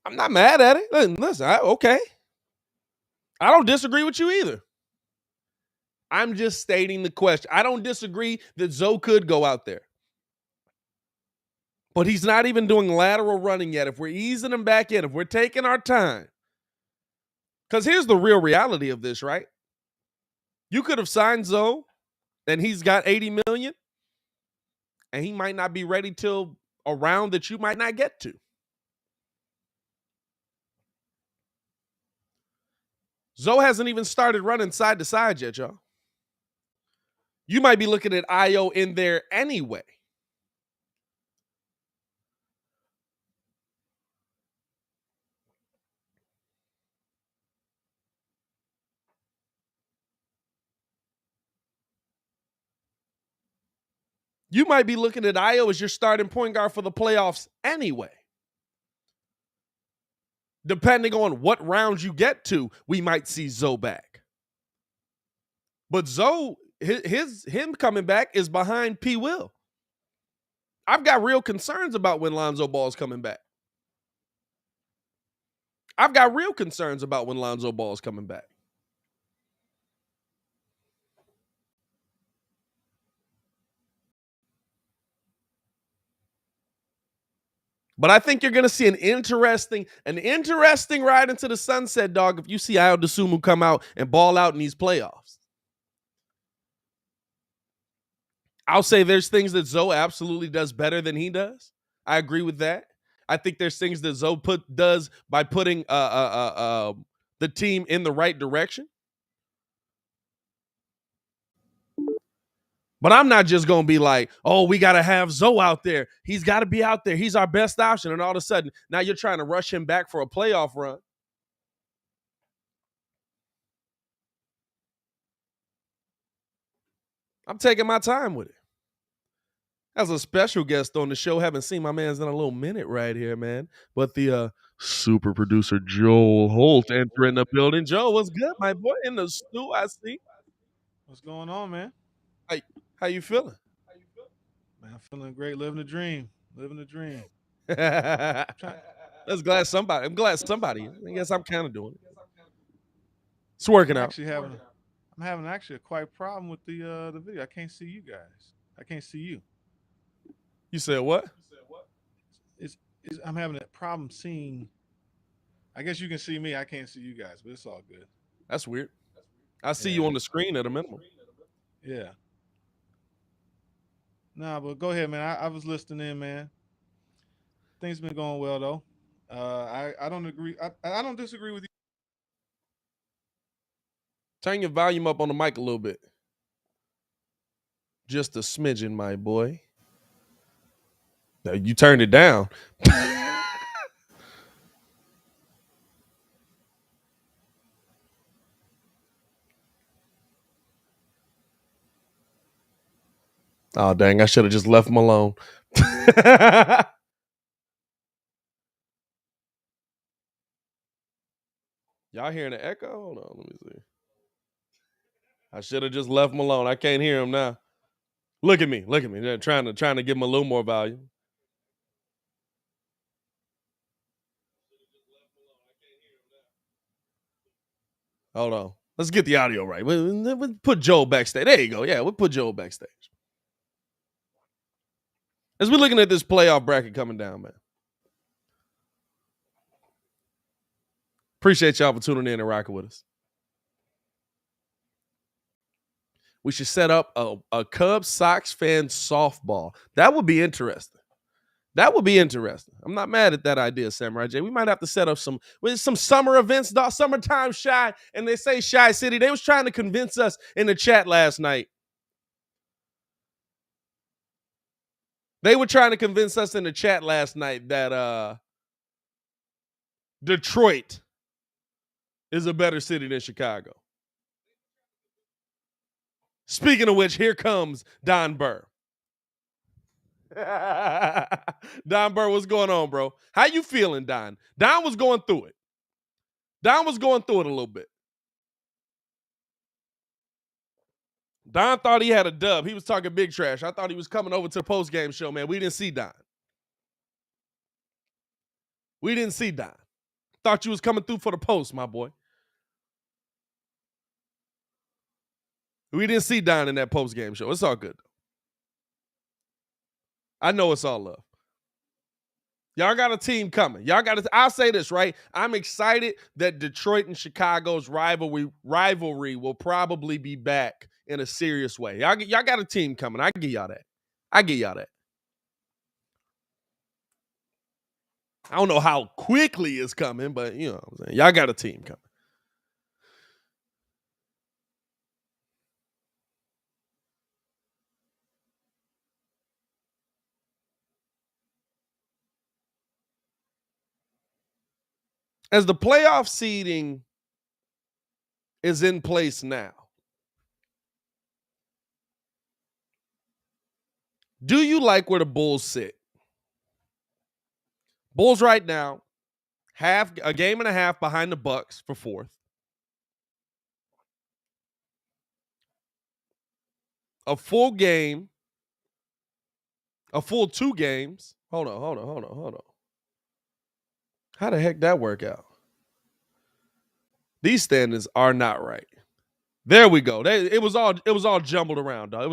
I'm not mad at it. Listen, okay. I don't disagree with you either. I'm just stating the question. I don't disagree that Zoe could go out there. But he's not even doing lateral running yet. If we're easing him back in, if we're taking our time. Because here's the real reality of this, right? You could have signed Zoe and he's got $80 million and he might not be ready till a round that you might not get to. Zoe hasn't even started running side to side yet, y'all. You might be looking at Ayo in there anyway. You might be looking at Ayo as your starting point guard for the playoffs anyway. Depending on what rounds you get to, we might see Zoe back. But Zoe, him coming back is behind P. Will. I've got real concerns about when Lonzo Ball's coming back. I've got real concerns about when Lonzo Ball's coming back. But I think you're going to see an interesting ride into the sunset, dog, if you see Ayo Dosunmu come out and ball out in these playoffs. I'll say there's things that Zoe absolutely does better than he does. I agree with that. I think there's things that Zoe does by putting the team in the right direction. But I'm not just going to be like, oh, we got to have Zoe out there. He's got to be out there. He's our best option. And all of a sudden, now you're trying to rush him back for a playoff run. I'm taking my time with it. As a special guest on the show, haven't seen my man's in a little minute right here, man. But the super producer Joel Holt entering the building. Joel, what's good, my boy? In the stew, I see. What's going on, man? How you feeling? Man, I'm feeling great. Living the dream. Living the dream. I'm glad somebody. I guess I'm kind of doing it. It's working out. I'm having actually a quite problem with the video. I can't see you guys. I can't see you. You said what? I'm having a problem seeing. I guess you can see me. I can't see you guys, but it's all good. That's weird. I see you on the screen at a minimum. Yeah. Nah, but go ahead, man. I was listening in, man. Things been going well though. I don't agree. I don't disagree with you. Turn your volume up on the mic a little bit. Just a smidgen, my boy. You turned it down. Oh, dang. I should have just left him alone. Y'all hearing the echo? Hold on, let me see. I should have just left him alone. I can't hear him now. Look at me. They're trying to give him a little more volume. Hold on. Let's get the audio right. We'll put Joe backstage. There you go. Yeah, we'll put Joe backstage. As we're looking at this playoff bracket coming down, man. Appreciate y'all for tuning in and rocking with us. We should set up a Cubs Sox fan softball. That would be interesting. I'm not mad at that idea, Samurai J. We might have to set up some summer events, summertime Shy. And they say Shy City. They was trying to convince us in the chat last night. They were trying to convince us in the chat last night that Detroit is a better city than Chicago. Speaking of which, here comes Don Burr. Don Burr, what's going on, bro? How you feeling, Don? Don was going through it. A little bit. Don thought he had a dub. He was talking big trash. I thought he was coming over to the post-game show, man. We didn't see Don. Thought you was coming through for the post, my boy. We didn't see Don in that post-game show. It's all good. I know it's all love. Y'all got a team coming. I'll say this, right? I'm excited that Detroit and Chicago's rivalry will probably be back in a serious way. Y'all got a team coming. I give y'all that. I don't know how quickly it's coming, but you know what I'm saying. Y'all got a team coming. As the playoff seeding is in place now, do you like where the Bulls sit? Bulls right now, a game and a half behind the Bucks for fourth. A full 2 games. Hold on. How the heck that work out? These standings are not right. There we go. It was all jumbled around, dog.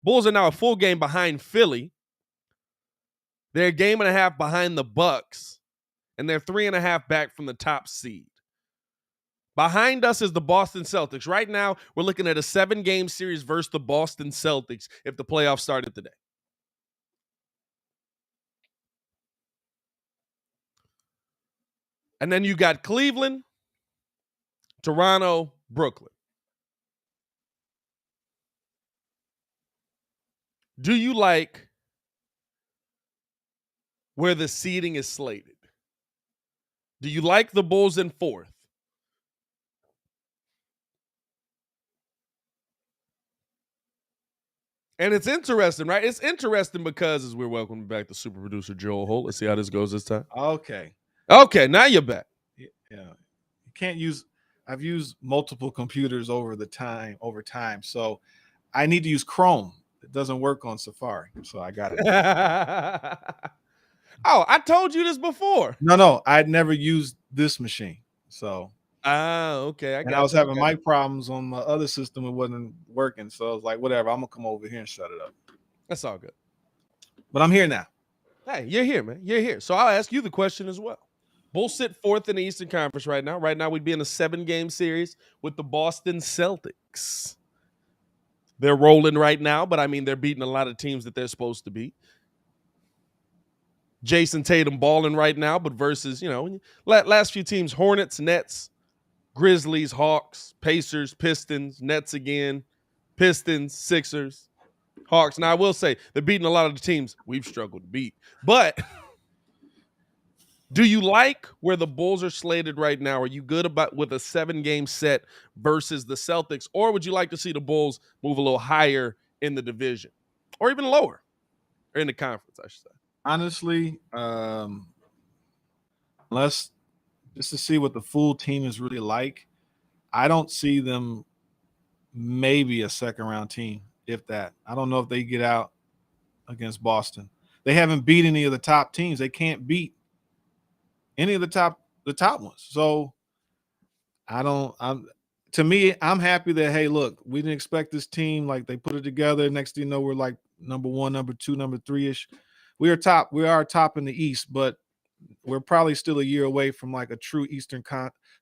Bulls are now a full game behind Philly. They're a game and a half behind the Bucks, and they're 3.5 back from the top seed. Behind us is the Boston Celtics. Right now, we're looking at a 7-game series versus the Boston Celtics if the playoffs started today. And then you got Cleveland, Toronto, Brooklyn. Do you like where the seeding is slated? Do you like the Bulls in fourth? And it's interesting, right? It's interesting because as we're welcoming back the super producer Joel Holt. Let's see how this goes this time. Okay, now you're back. Yeah, you can't use. I've used multiple computers over time, so I need to use Chrome. It doesn't work on Safari, so I got it. Oh, I told you this before. No, I'd never used this machine, so. Okay. I was having mic problems on my other system. It wasn't working, so I was like, whatever. I'm gonna come over here and shut it up. That's all good. But I'm here now. Hey, you're here, man. You're here. So I'll ask you the question as well. Bulls sit fourth in the Eastern Conference right now. Right now, we'd be in a 7-game series with the Boston Celtics. They're rolling right now, but I mean, they're beating a lot of teams that they're supposed to beat. Jason Tatum balling right now, but versus, last few teams, Hornets, Nets, Grizzlies, Hawks, Pacers, Pistons, Nets again, Pistons, Sixers, Hawks. Now, I will say they're beating a lot of the teams we've struggled to beat. But do you like where the Bulls are slated right now? Are you good with a 7-game set versus the Celtics? Or would you like to see the Bulls move a little higher in the division? Or even lower? Or in the conference, I should say. Honestly, unless just to see what the full team is really like. I don't see them maybe a second round team, if that. I don't know if they get out against Boston. They haven't beat any of the top teams. They can't beat any of the top ones. So to me, I'm happy that, hey, look, we didn't expect this team. Like, they put it together. Next thing you know, we're like number 1, number 2, number 3-ish. We are top in the East, but we're probably still a year away from like a true Eastern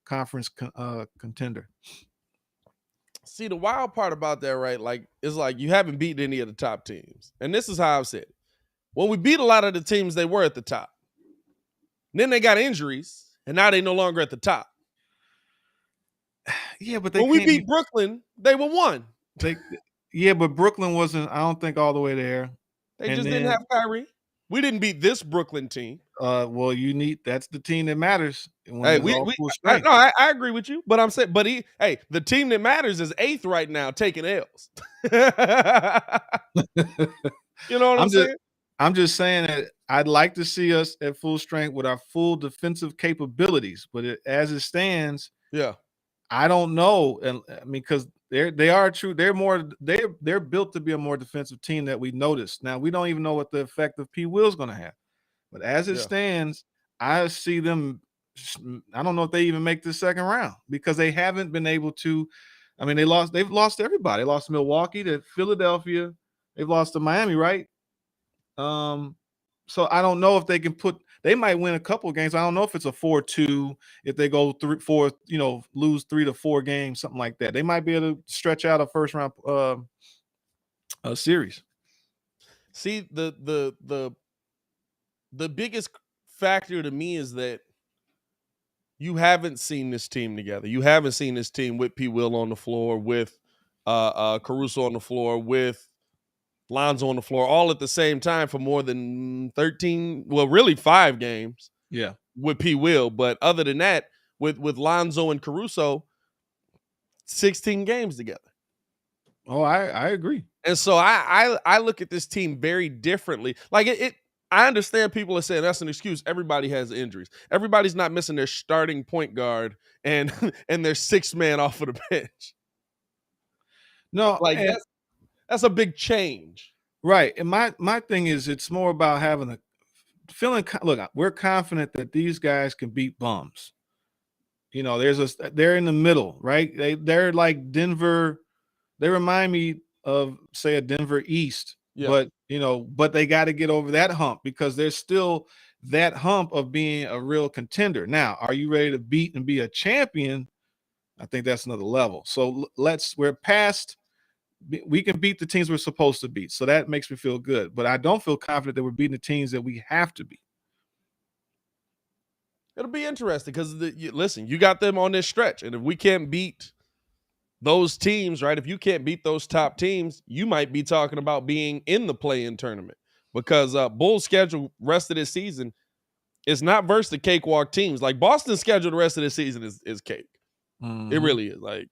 Conference contender. See, the wild part about that, right? Like, it's like you haven't beaten any of the top teams. And this is how I've said it. When we beat a lot of the teams, they were at the top. Then they got injuries, and now they no longer at the top. Yeah, but they when we beat Brooklyn, they were 1. But Brooklyn wasn't, I don't think, all the way there. They just didn't have Kyrie. We didn't beat this Brooklyn team. Well, that's the team that matters. Hey, I agree with you, but I'm saying, the team that matters is 8th right now, taking L's. You know what I'm saying? I'm just saying that I'd like to see us at full strength with our full defensive capabilities, but as it stands, yeah, I don't know, and I mean, because they are true. They're built to be a more defensive team that we noticed. Now we don't even know what the effect of P. Will's going to have, but as it stands, I see them. I don't know if they even make the second round because they haven't been able to. I mean, they've lost everybody. They lost to Milwaukee, to Philadelphia. They've lost to Miami, right? So I don't know if they can they might win a couple of games. I don't know if it's a 4-2, if they go 3-4, lose 3 to 4 games, something like that. They might be able to stretch out a first round series. See, the biggest factor to me is that you haven't seen this team together. You haven't seen this team with P. Will on the floor, with Caruso on the floor, with Lonzo on the floor, all at the same time for more than 13, well, really 5 games. Yeah, with P. Will, but other than that, with Lonzo and Caruso, 16 games together. Oh, I agree. And so I look at this team very differently. Like I understand people are saying that's an excuse. Everybody has injuries. Everybody's not missing their starting point guard and their 6th man off of the bench. No, like that's a big change. Right. And my thing is, it's more about having a feeling. Look, we're confident that these guys can beat bums. They're in the middle, right? They're like Denver. They remind me of, say, a Denver East, but they got to get over that hump because there's still that hump of being a real contender. Now, are you ready to beat and be a champion? I think that's another level. So we're past. We can beat the teams we're supposed to beat. So that makes me feel good. But I don't feel confident that we're beating the teams that we have to beat. It'll be interesting because, listen, you got them on this stretch. And if we can't beat those teams, right, if you can't beat those top teams, you might be talking about being in the play-in tournament because Bulls' schedule rest of this season is not versus the cakewalk teams. Like, Boston's schedule the rest of this season is cake. Mm-hmm. It really is. Like,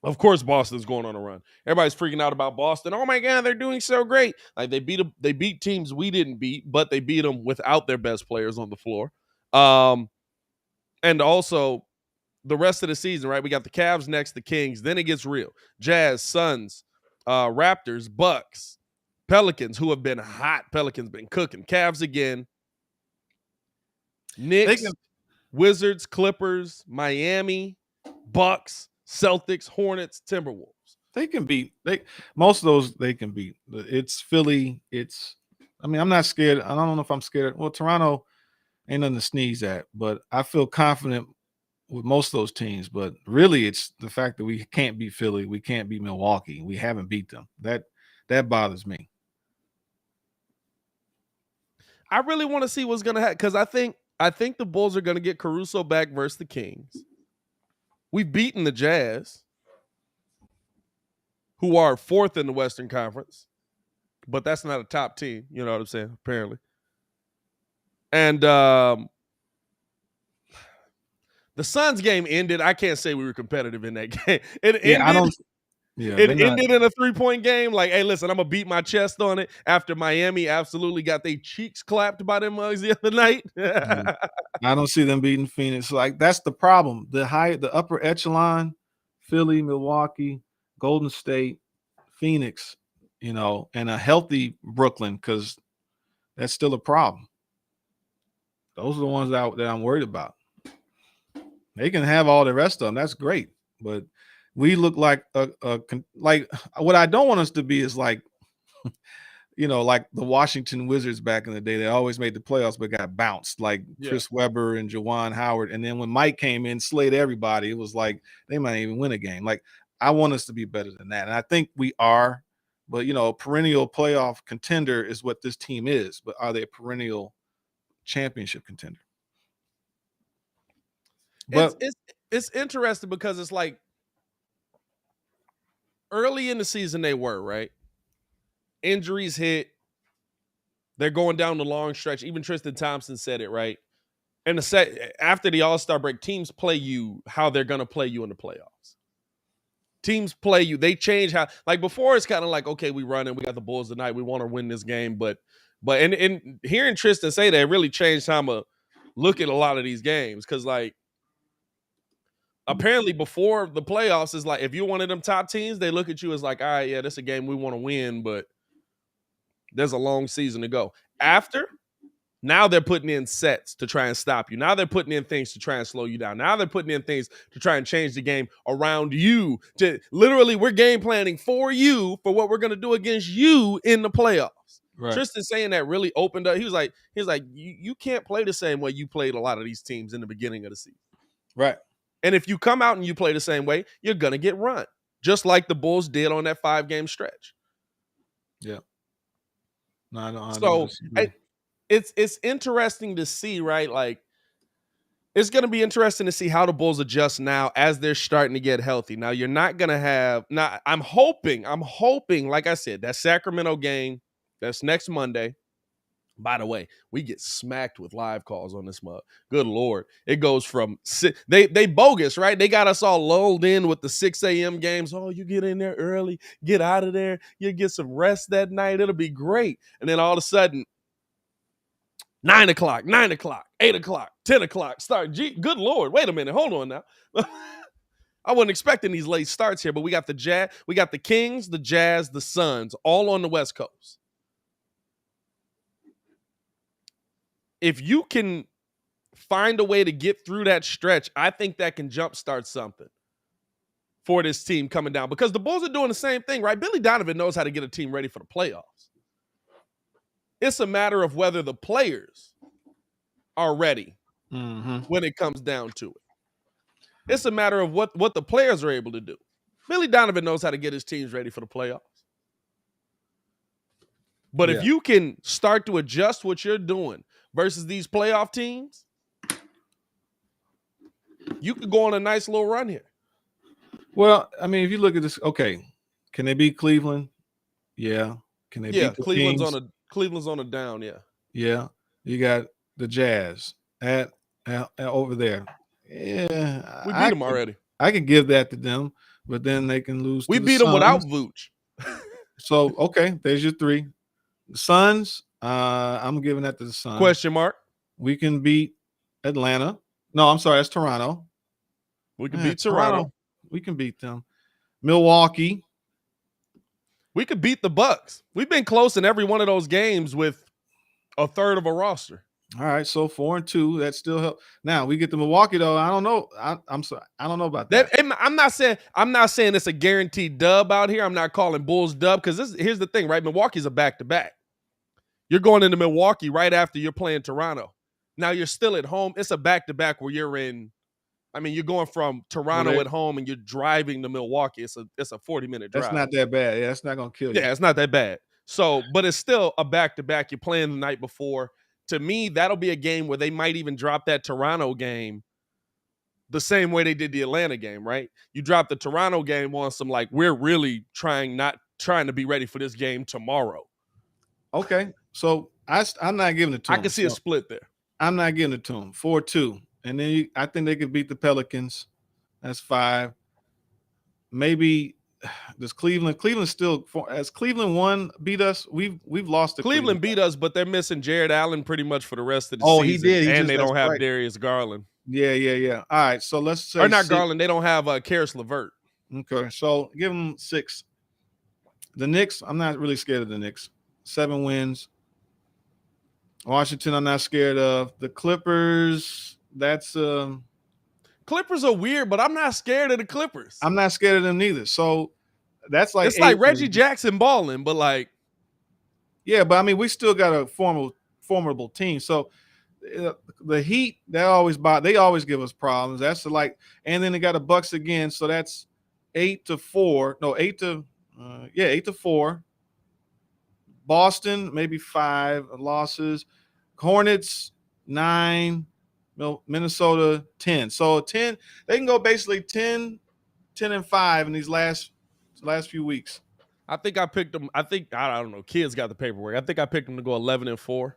of course, Boston's going on a run. Everybody's freaking out about Boston. Oh my God, they're doing so great! Like they beat teams we didn't beat, but they beat them without their best players on the floor. And also the rest of the season, right? We got the Cavs next, the Kings. Then it gets real: Jazz, Suns, Raptors, Bucks, Pelicans, who have been hot. Pelicans been cooking. Cavs again. Knicks, Wizards, Clippers, Miami, Bucks, Celtics, Hornets, Timberwolves. They can beat. Most of those they can beat. It's Philly. I'm not scared. I don't know if I'm scared. Well, Toronto ain't nothing to sneeze at, but I feel confident with most of those teams. But really, it's the fact that we can't beat Philly. We can't beat Milwaukee. We haven't beat them. That bothers me. I really want to see what's going to happen because I think the Bulls are going to get Caruso back versus the Kings. We've beaten the Jazz, who are 4th in the Western Conference, but that's not a top team. You know what I'm saying? Apparently. And the Suns game ended. I can't say we were competitive in that game. It ended. Yeah, it ended in a 3-point game. Like, hey, listen, I'm gonna beat my chest on it after Miami absolutely got their cheeks clapped by them mugs the other night. I don't see them beating Phoenix. Like, that's the problem. The upper echelon, Philly, Milwaukee, Golden State, Phoenix, and a healthy Brooklyn, because that's still a problem. Those are the ones that I'm worried about. They can have all the rest of them. That's great, but we look like like what I don't want us to be is like, like the Washington Wizards back in the day. They always made the playoffs but got bounced, like Chris Webber and Juwan Howard. And then when Mike came in, slayed everybody, it was like they might even win a game. Like, I want us to be better than that, and I think we are. But a perennial playoff contender is what this team is. But are they a perennial championship contender? But it's interesting because it's like early in the season they were, right? Injuries hit. They're going down the long stretch. Even Tristan Thompson said it, right? And after the All-Star break, teams play you how they're going to play you in the playoffs. Teams play you. They change how, like before it's kind of like, okay, we run and we got the Bulls tonight. We want to win this game. But hearing Tristan say that, it really changed how I'm going to look at a lot of these games. Because like, apparently before the playoffs is like, if you're one of them top teams, they look at you as like, all right, yeah, this is a game we want to win, but there's a long season to go. After, now they're putting in sets to try and stop you. Now they're putting in things to try and slow you down. Now they're putting in things to try and change the game around you. To literally, we're game planning for you for what we're going to do against you in the playoffs. Right. Tristan saying that really opened up. He was like, you can't play the same way you played a lot of these teams in the beginning of the season. Right. And if you come out and you play the same way, you're going to get run, just like the Bulls did on that 5-game stretch. Yeah. No, I don't. So it's interesting to see, right? Like, it's going to be interesting to see how the Bulls adjust now as they're starting to get healthy. Now, you're not going to have – now, I'm hoping, like I said, that Sacramento game, that's next Monday. By the way, we get smacked with live calls on this mug. Good Lord. It goes from – they bogus, right? They got us all lulled in with the 6 a.m. games. Oh, you get in there early, get out of there. You get some rest that night. It'll be great. And then all of a sudden, 9 o'clock, 8 o'clock, 10 o'clock start. Good Lord. Wait a minute. Hold on now. I wasn't expecting these late starts here, but we got the Jazz, we got the Kings, the Jazz, the Suns, all on the West Coast. If you can find a way to get through that stretch, I think that can jumpstart something for this team coming down, because the Bulls are doing the same thing, right? Billy Donovan knows how to get a team ready for the playoffs. It's a matter of whether the players are ready when it comes down to it. It's a matter of what the players are able to do. Billy Donovan knows how to get his teams ready for the playoffs. But if you can start to adjust what you're doing versus these playoff teams, you could go on a nice little run here. Well, I mean, if you look at this, okay, can they beat Cleveland? Yeah. Can they beat the Kings? Cleveland's on a down, yeah. Yeah. You got the Jazz at over there. Yeah. We beat them already. I could give that to them, but then they can lose. We beat them without Vooch. So, okay, there's your 3. The Suns, I'm giving that to the Suns. Question mark. We can beat Atlanta. No, I'm sorry, that's Toronto. We can beat Toronto. We can beat them. Milwaukee. We could beat the Bucks. We've been close in every one of those games with a third of a roster. All right, so 4-2. That still helps. Now we get to Milwaukee, though. I don't know. I'm sorry. I don't know about that. I'm not saying it's a guaranteed dub out here. I'm not calling Bulls dub, because here's the thing, right? Milwaukee's a back-to-back. You're going into Milwaukee right after you're playing Toronto. Now you're still at home. It's a back-to-back where you're going from Toronto at home and you're driving to Milwaukee. It's a 40-minute drive. That's not that bad. Yeah, that's not going to kill you. Yeah, it's not that bad. So, but it's still a back-to-back. You're playing the night before. To me, that'll be a game where they might even drop that Toronto game the same way they did the Atlanta game, right? You drop the Toronto game on some, like, we're really trying to be ready for this game tomorrow. Okay. So I'm not giving it to them. I can see a split there. I'm not giving it to them. 4-2. And then I think they could beat the Pelicans. That's 5. Maybe does Cleveland still, as Cleveland beat us? We've lost to Cleveland beat us, but they're missing Jared Allen pretty much for the rest of the Oh, season. he did. And they that's don't have right. Darius Garland. Yeah. All right, so let's say or not 6. Garland. They don't have Karis LeVert. Okay, so give them 6. The Knicks, I'm not really scared of the Knicks. 7 wins. Washington, I'm not scared of. The Clippers, that's Clippers are weird, but I'm not scared of the Clippers. I'm not scared of them neither. So that's like it's like Reggie Jackson balling, but like, yeah, but I mean, we still got a formidable team. So the Heat, they always give us problems. That's like, and then they got the Bucks again. So that's 8-4. No, 8-4. Boston, maybe 5 losses. Hornets, 9. Minnesota, 10. So 10, they can go basically 10-5 in these last few weeks. I think I picked them. I don't know. Kids got the paperwork. I think I picked them to go 11-4.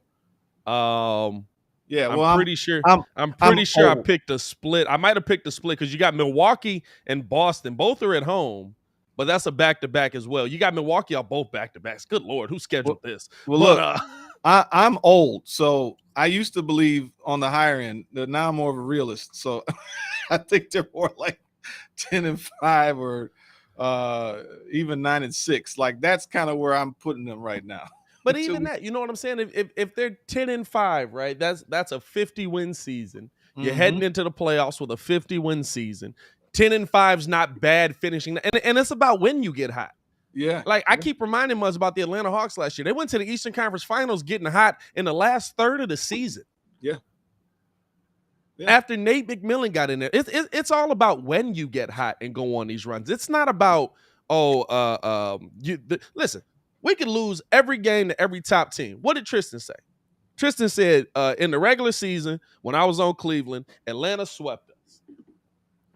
Yeah, well, I'm pretty sure. I'm sure I picked a split. I might have picked a split because you got Milwaukee and Boston. Both are at home, but that's a back-to-back as well. You got Milwaukee on both back-to-backs. Good Lord, who scheduled this? Well, look, I'm old, so I used to believe on the higher end. Now I'm more of a realist, so I think they're more like 10-5 or even 9-6. Like that's kind of where I'm putting them right now. But even that, you know what I'm saying? If they're 10-5, right? That's a 50-win season. You're heading into the playoffs with a 50-win season. 10-5 is not bad finishing, and it's about when you get hot. Yeah, like I keep reminding us about the Atlanta Hawks last year. They went to the Eastern Conference Finals getting hot in the last third of the season. Yeah. After Nate McMillan got in there, it's all about when you get hot and go on these runs. It's not about listen. We could lose every game to every top team. What did Tristan say? Tristan said in the regular season when I was on Cleveland, Atlanta swept us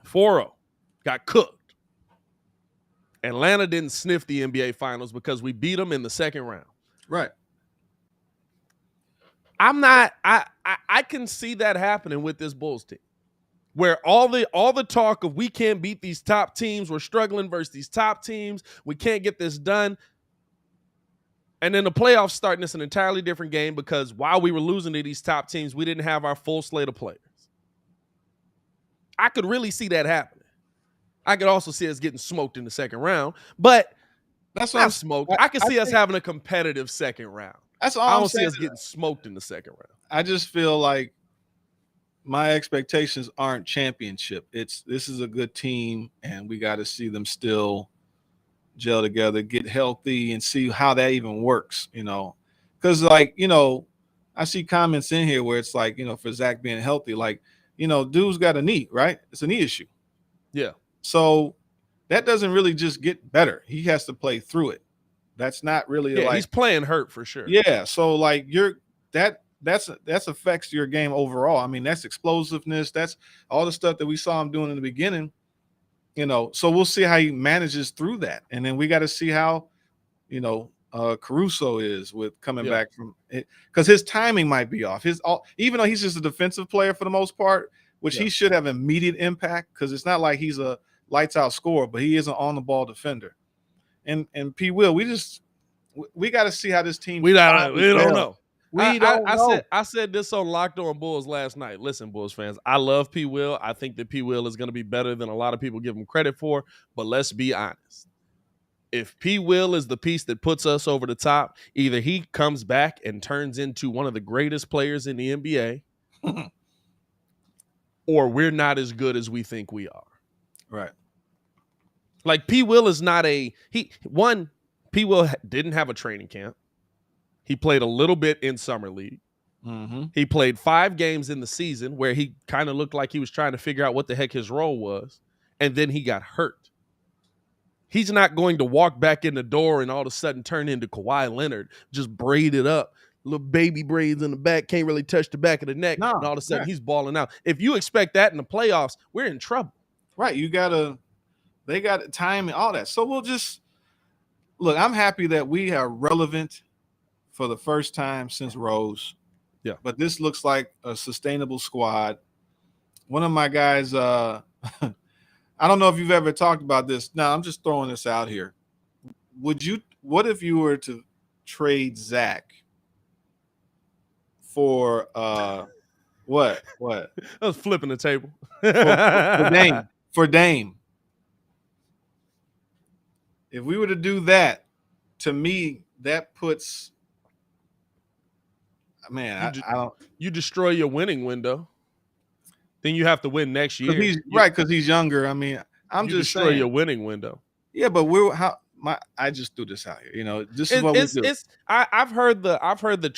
4-0, got cooked. Atlanta didn't sniff the NBA Finals because we beat them in the second round. Right. I can see that happening with this Bulls team, where all the talk of we can't beat these top teams, we're struggling versus these top teams, we can't get this done. And then the playoffs starting, it's an entirely different game because while we were losing to these top teams, we didn't have our full slate of players. I could really see that happening. I could also see us getting smoked in the second round, but that's not smoked. I could see us having a competitive second round. That's all. I don't see us getting smoked in the second round. I just feel like my expectations aren't championship. This is a good team, and we got to see them still gel together, get healthy, and see how that even works. Because I see comments in here where it's like for Zach being healthy, like dude's got a knee, right? It's a knee issue. Yeah. So that doesn't really just get better. He has to play through it. That's not really he's playing hurt for sure. Yeah. So like that affects your game overall. I mean, that's explosiveness. That's all the stuff that we saw him doing in the beginning. So we'll see how he manages through that. And then we got to see how, Caruso is with coming back from it, because his timing might be off. Even though he's just a defensive player for the most part, which he should have immediate impact, because it's not like he's a lights out scorer, but he is an on the ball defender. And P. Will, we got to see how this team. We don't know. I said this on Locked On Bulls last night. Listen, Bulls fans, I love P. Will. I think that P. Will is going to be better than a lot of people give him credit for. But let's be honest. If P. Will is the piece that puts us over the top, either he comes back and turns into one of the greatest players in the NBA, or we're not as good as we think we are. Right. Like P. Will is not P. Will didn't have a training camp. He played a little bit in summer league. Mm-hmm. He played 5 games in the season where he kind of looked like he was trying to figure out what the heck his role was. And then he got hurt. He's not going to walk back in the door and all of a sudden turn into Kawhi Leonard, just braided up, little baby braids in the back, can't really touch the back of the neck. And all of a sudden he's balling out. If you expect that in the playoffs, we're in trouble. Right. They got time and all that. So we'll just look, I'm happy that we are relevant for the first time since Rose. Yeah. But this looks like a sustainable squad. One of my guys, I I don't know if you've ever talked about this. Now, I'm just throwing this out here. What if you were to trade Zach for what? I was flipping the table. For Dame. If we were to do that, to me, that puts I don't. You destroy your winning window. Then you have to win next year. Because he's younger. I mean, I'm you just destroy saying your winning window. Yeah, but I just threw this out here. You know, this is what we do. I've heard the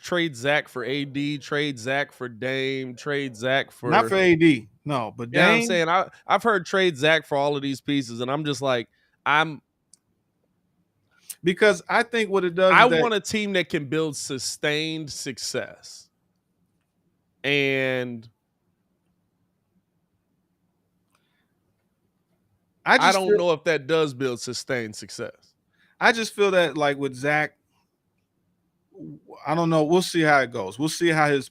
trade Zach for AD, trade Zach for Dame, trade Zach for not for AD. No, but Dame. Yeah, I'm saying I've heard trade Zach for all of these pieces, and I'm just like because I think what it does. I want a team that can build sustained success, and I don't know if that does build sustained success. I just feel that like with Zach, I don't know. We'll see how it goes. We'll see how his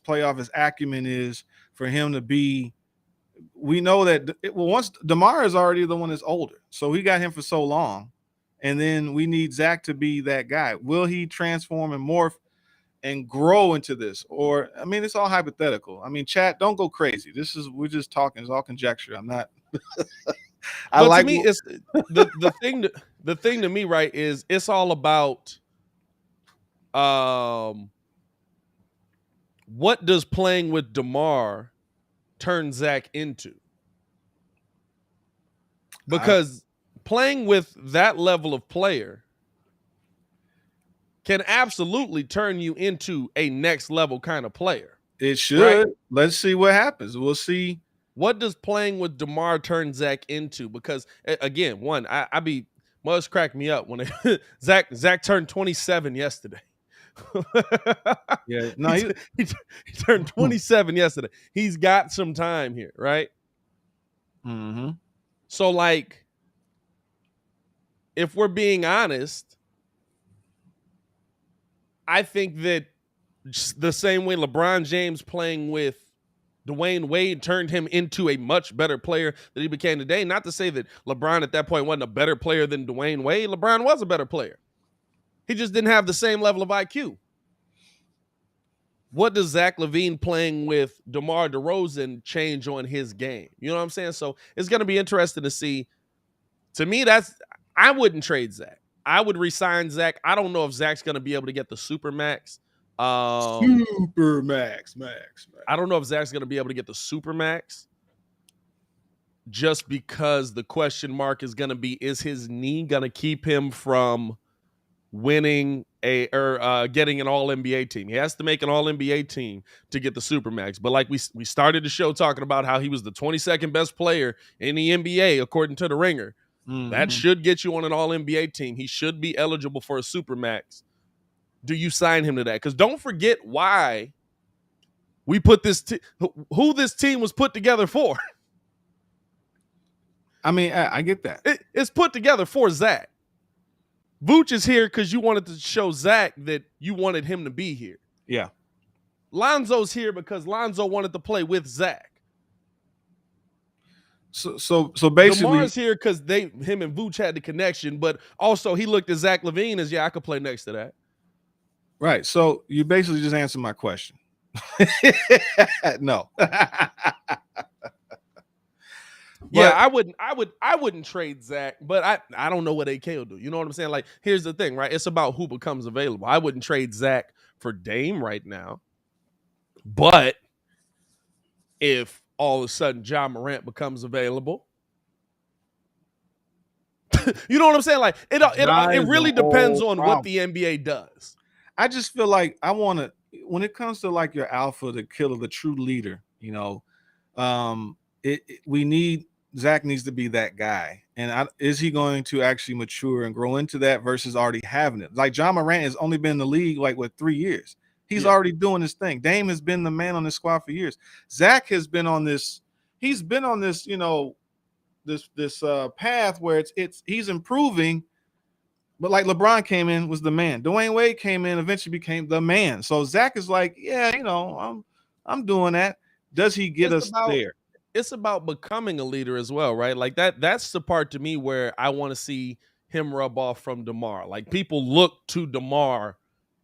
acumen is for him to be. We know that once DeMar is already the one that's older, so we got him for so long, and then we need Zach to be that guy. Will he transform and morph and grow into this? Or I mean, it's all hypothetical. I mean, chat, don't go crazy. We're just talking. It's all conjecture. I'm not. To me, it's the thing. The thing to me, right, is it's all about what does playing with DeMar turn Zach into? Because playing with that level of player can absolutely turn you into a next level kind of player. It should. Right? Let's see what happens. We'll see. What does playing with DeMar turn Zach into? Because again, I be must crack me up when Zach turned 27 yesterday. Yeah, no, he turned 27 yesterday. He's got some time here, right? Mm-hmm. So, like, if we're being honest, I think that the same way LeBron James playing with Dwayne Wade turned him into a much better player that he became today. Not to say that LeBron at that point wasn't a better player than Dwayne Wade. LeBron was a better player. He just didn't have the same level of IQ. What does Zach LaVine playing with DeMar DeRozan change on his game? You know what I'm saying? So it's going to be interesting to see. To me, I wouldn't trade Zach. I would re-sign Zach. I don't know if Zach's going to be able to get the Supermax. Supermax, max. I don't know if Zach's going to be able to get the Supermax just because the question mark is going to be, is his knee going to keep him from winning getting an all-NBA team? He has to make an all-NBA team to get the Supermax. But like we started the show talking about how he was the 22nd best player in the NBA, according to the Ringer. Mm-hmm. That should get you on an all-NBA team. He should be eligible for a Supermax. Do you sign him to that? Because don't forget why we put who this team was put together for. I mean, I get that. It's put together for Zach. Vooch is here because you wanted to show Zach that you wanted him to be here. Yeah. Lonzo's here because Lonzo wanted to play with Zach. So basically, DeMar's here because him and Vooch had the connection, but also he looked at Zach LaVine as, I could play next to that. Right. So you basically just answered my question. No. Yeah, I wouldn't trade Zach, but I don't know what AK will do. You know what I'm saying? Like, here's the thing, right? It's about who becomes available. I wouldn't trade Zach for Dame right now. But if all of a sudden Ja Morant becomes available, you know what I'm saying? Like, it really depends on what the NBA does. I just feel like when it comes to like your alpha, the killer, the true leader, you know, Zach needs to be that guy. And is he going to actually mature and grow into that versus already having it? Like Ja Morant has only been in the league 3 years. He's already doing his thing. Dame has been the man on this squad for years. Zach has been on this. He's been on this, you know, this path where he's improving. But like LeBron came in, was the man. Dwayne Wade came in, eventually became the man. So Zach is like, yeah, you know, I'm doing that. Does he get us there? it's about becoming a leader as well, right? Like that's the part to me where I want to see him rub off from DeMar. Like people look to DeMar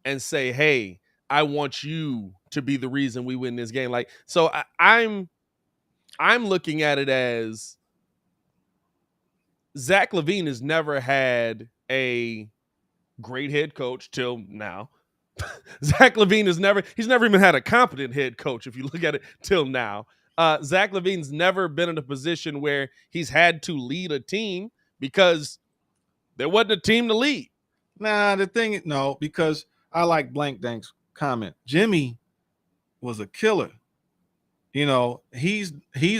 and say, "Hey, I want you to be the reason we win this game." Like, so I'm looking at it as Zach LaVine has never had a great head coach till now. Zach LaVine he's never even had a competent head coach if you look at it till now. Zach LaVine's never been in a position where he's had to lead a team because there wasn't a team to lead. Nah, no, because I like Blank Dank's comment. Jimmy was a killer. You know, he's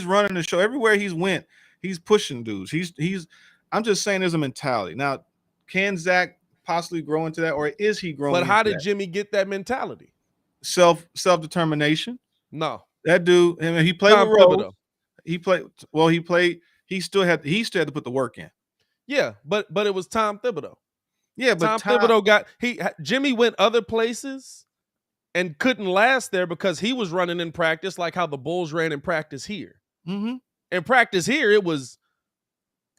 running the show everywhere he's went. He's pushing dudes. I'm just saying there's a mentality. Now, can Zach possibly grow into that, or is he growing? But how did that? Jimmy get that mentality? Self-determination. No. That dude, I mean, he played Tom with Rose. Thibodeau. He still had to put the work in. Yeah, but it was Tom Thibodeau. Yeah, but Tom Thibodeau Jimmy went other places and couldn't last there because he was running in practice like how the Bulls ran in practice here. Mm-hmm. In practice here, it was,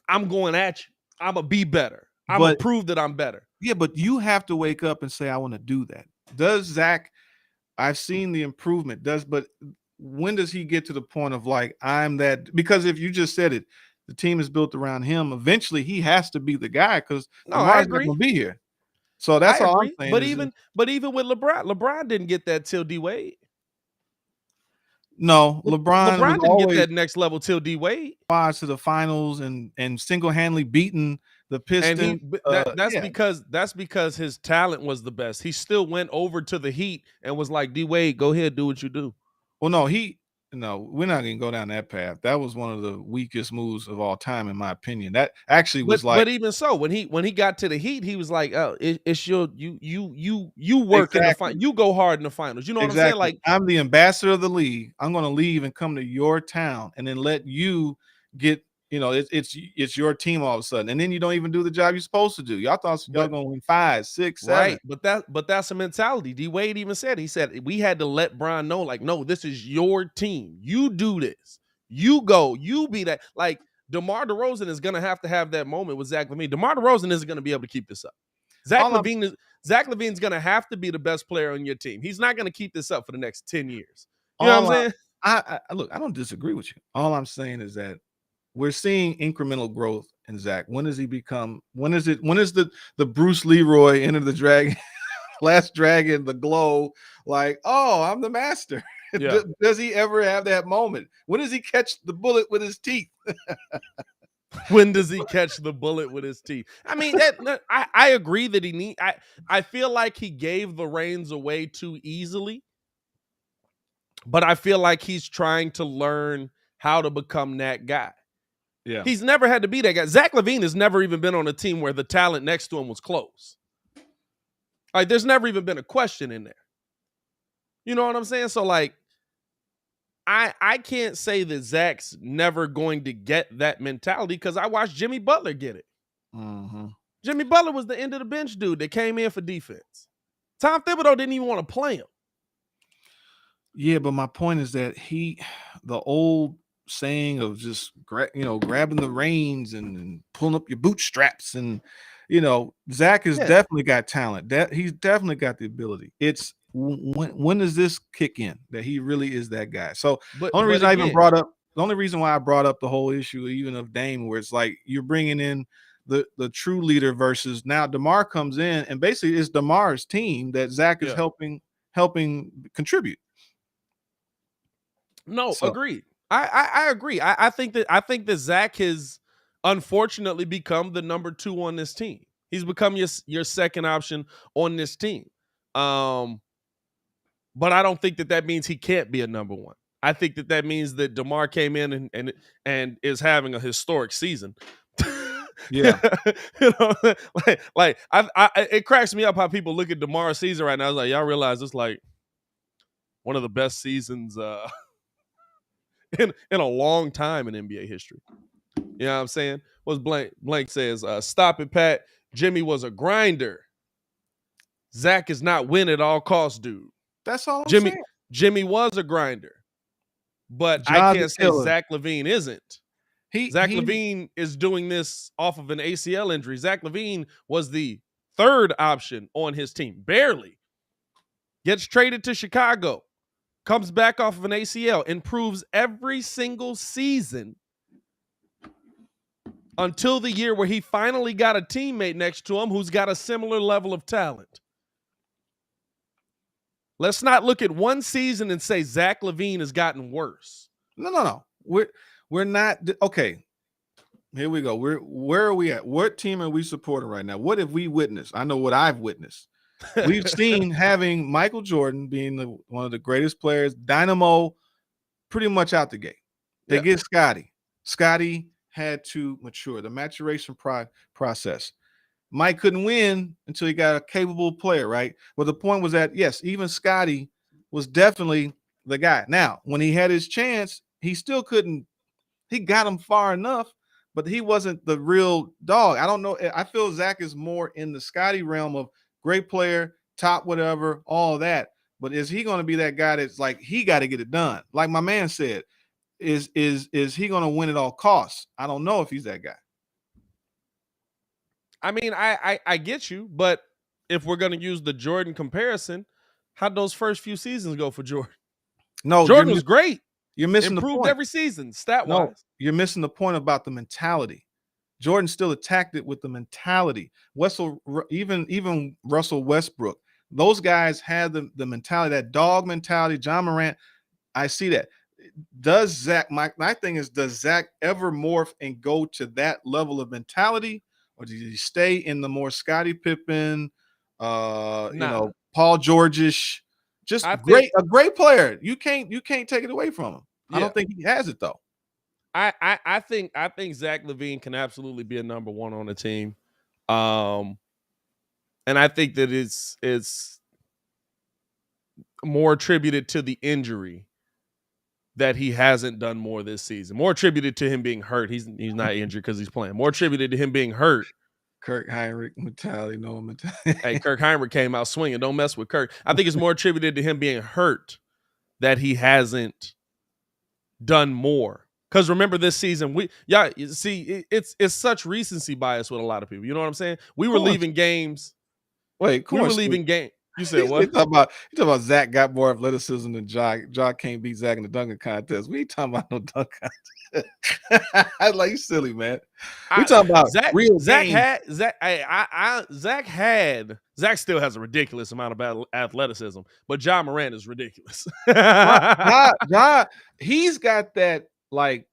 I'm going at you. I'm going to be better. I'm going to prove that I'm better. Yeah, but you have to wake up and say, I want to do that. Does Zach, I've seen the improvement, but when does he get to the point of like, I'm that? Because if you just said it, the team is built around him. Eventually, he has to be the guy because DeMar's not going to be here. So that's all I'm saying. But even with LeBron didn't get that till D Wade. No, LeBron didn't get that next level till D Wade. To the finals and single-handedly beaten the Pistons. That's because his talent was the best. He still went over to the Heat and was like, D Wade, go ahead, do what you do. Well, no, we're not going to go down that path. That was one of the weakest moves of all time, in my opinion. That actually was but even so, when he got to the Heat, he was like, "Oh, it's your you work in the final. You go hard in the finals." You know what I'm saying? Like, I'm the ambassador of the league. I'm going to leave and come to your town, and then let you get. It's your team all of a sudden, and then you don't even do the job you're supposed to do. Y'all thought y'all going to win 5, 6, 7. Right, but that's a mentality. D Wade even said, we had to let Bron know, like, no, this is your team. You do this. You go. You be that. Like, DeMar DeRozan is gonna have to have that moment with Zach LaVine. DeMar DeRozan isn't gonna be able to keep this up. Zach LaVine's gonna have to be the best player on your team. He's not gonna keep this up for the next 10 years. You know what I'm saying? Look, I don't disagree with you. All I'm saying is that we're seeing incremental growth in Zach. When is the Bruce Leroy Enter the Dragon, Last Dragon, the glow, like, oh, I'm the master. Yeah. Does he ever have that moment? When does he catch the bullet with his teeth? When does he catch the bullet with his teeth? I mean, I agree that I feel like he gave the reins away too easily, but I feel like he's trying to learn how to become that guy. Yeah. He's never had to be that guy. Zach LaVine has never even been on a team where the talent next to him was close. Like, there's never even been a question in there. You know what I'm saying? So, like, I can't say that Zach's never going to get that mentality because I watched Jimmy Butler get it. Mm-hmm. Jimmy Butler was the end of the bench dude that came in for defense. Tom Thibodeau didn't even want to play him. Yeah, but my point is that the old saying of just grabbing the reins and pulling up your bootstraps, and Zach has definitely got talent. He's definitely got the ability. It's when does this kick in that he really is that guy? So the only reason why I brought up the whole issue even of Dame, where it's like you're bringing in the true leader versus now DeMar comes in and basically it's DeMar's team that Zach is helping contribute. No, agreed. I agree. I think that Zach has unfortunately become the number 2 on this team. He's become your second option on this team. But I don't think that means he can't be a number 1. I think that means that DeMar came in and is having a historic season. Yeah. It cracks me up how people look at DeMar's season right now. I was like, y'all realize it's like one of the best seasons in a long time in NBA history. You know what I'm saying? What's Blank says, stop it, Pat. Jimmy was a grinder. Zach is not win at all costs, dude. That's all I'm saying. Jimmy was a grinder. but I Ja the can't say killer. Zach LaVine isn't. He Zach LaVine is doing this off of an ACL injury. Zach LaVine was the third option on his team, barely. Gets traded to Chicago, comes back off of an ACL, improves every single season until the year where he finally got a teammate next to him who's got a similar level of talent. Let's not look at one season and say Zach LaVine has gotten worse. No. We're not okay. Here we go. Where are we at? What team are we supporting right now? What have we witnessed? I know what I've witnessed. We've seen having Michael Jordan being one of the greatest players, dynamo, pretty much out the gate. They get Scotty. Scotty had to mature, the maturation process. Mike couldn't win until he got a capable player, right? But the point was that, yes, even Scotty was definitely the guy. Now, when he had his chance, he still couldn't. He got him far enough, but he wasn't the real dog. I don't know. I feel Zach is more in the Scotty realm of great player, top whatever, all that. But is he going to be that guy that's like, he got to get it done? Like my man said, is he going to win at all costs? I don't know if he's that guy. I mean, I get you, but if we're going to use the Jordan comparison, how'd those first few seasons go for Jordan? No, Jordan was great. You're missing the Improved point. every season, stat-wise. No, you're missing the point about the mentality. Jordan still attacked it with the mentality. Even Russell Westbrook, those guys had the mentality, that dog mentality. John Morant, I see that. Does Zach? My thing is, does Zach ever morph and go to that level of mentality, or does he stay in the more Scottie Pippen, Paul George-ish? Just a great player. You can't take it away from him. Yeah. I don't think he has it though. I think Zach LaVine can absolutely be a number one on the team. And I think that it's more attributed to the injury that he hasn't done more this season. More attributed to him being hurt. He's not injured because he's playing. More attributed to him being hurt. Kirk Heinrich mentality, no mentality. Hey, Kirk Heinrich came out swinging. Don't mess with Kirk. I think it's more attributed to him being hurt that he hasn't done more. Because remember this season, it's such recency bias with a lot of people. You know what I'm saying? We were leaving games. Wait, we were leaving game. You said what? You talking about Zach got more athleticism than Ja. Ja can't beat Zach in the dunking contest. We ain't talking about no dunk contest. Like, you silly, man. We talking about Zach. Real Zach game. had Zach still has a ridiculous amount of athleticism, but Ja Morant is ridiculous. Ja, he's got that, like,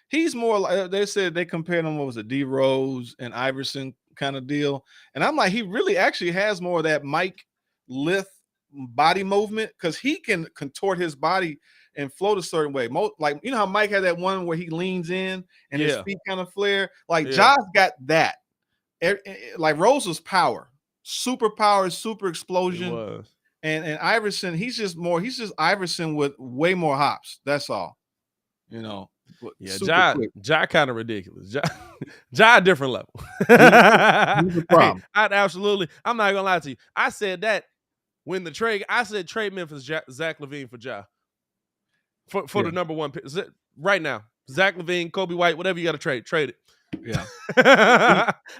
he's more like, they said they compared him, what was it, D Rose and Iverson kind of deal. And I'm like, he really actually has more of that Mike lift body movement, because he can contort his body and float a certain way. Like, you know how Mike had that one where he leans in and his feet kind of flare? Like, Ja's got that. Like Rose's power, super explosion. And Iverson, he's just Iverson with way more hops. That's all. You know. Yeah, Ja kind of ridiculous. Ja different level. He's a problem. Hey, I'm not gonna lie to you. I said that when the trade. I said trade Memphis Zach LaVine for Ja. For the number one pick right now. Zach LaVine, Kobe White, whatever you got to trade it. Yeah.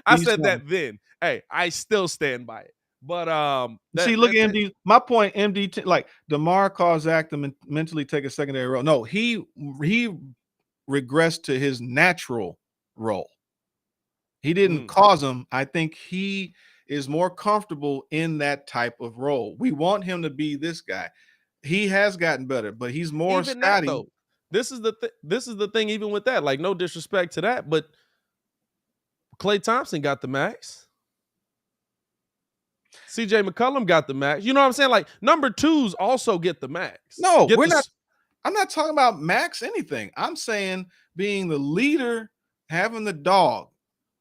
I said that then. Hey, I still stand by it. But look at MD. My point, MD, like DeMar caused Zach to mentally take a secondary role. No, he regressed to his natural role. He didn't cause him. I think he is more comfortable in that type of role. We want him to be this guy. He has gotten better, but he's more even Scotty. That, though, this is the thing. Even with that, like, no disrespect to that, but Klay Thompson got the max. CJ McCollum got the max. You know what I'm saying? Like, number twos also get the max. No, I'm not talking about max anything. I'm saying being the leader, having the dog.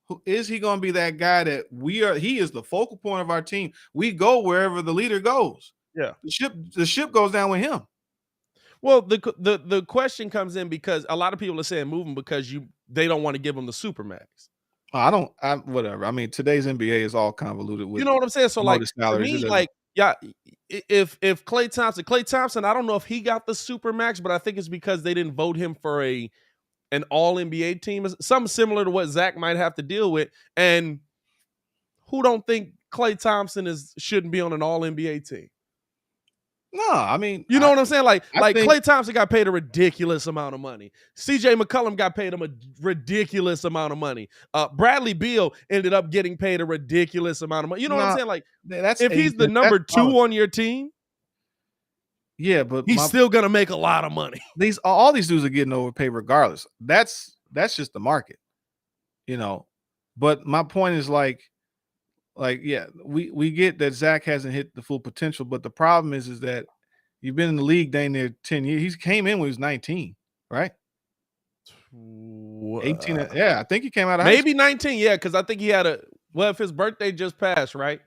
Who is he going to be? That guy that he is the focal point of our team. We go wherever the leader goes. Yeah. The ship goes down with him. Well, the question comes in because a lot of people are saying move him because they don't want to give him the super max. Whatever. I mean, today's NBA is all convoluted with, you know what I'm saying? So, like, to me, like, Yeah, if Klay Thompson, I don't know if he got the super max, but I think it's because they didn't vote him for an all NBA team, something similar to what Zach might have to deal with. And who don't think Klay Thompson shouldn't be on an all NBA team? No, I mean, you know what I'm saying? Like think Klay Thompson got paid a ridiculous amount of money. CJ McCollum got paid him a ridiculous amount of money. Bradley Beal ended up getting paid a ridiculous amount of money. You know what I'm saying? Like, if he's the number 2 on your team, yeah, but he's still gonna make a lot of money. All these dudes are getting overpaid regardless. That's just the market, you know. But my point is like yeah, we get that Zach hasn't hit the full potential, but the problem is that you've been in the league dang near 10 years. He came in when he was 19, right? 18. Yeah, I think he came out of maybe 19. Yeah, because I think he had if his birthday just passed, right?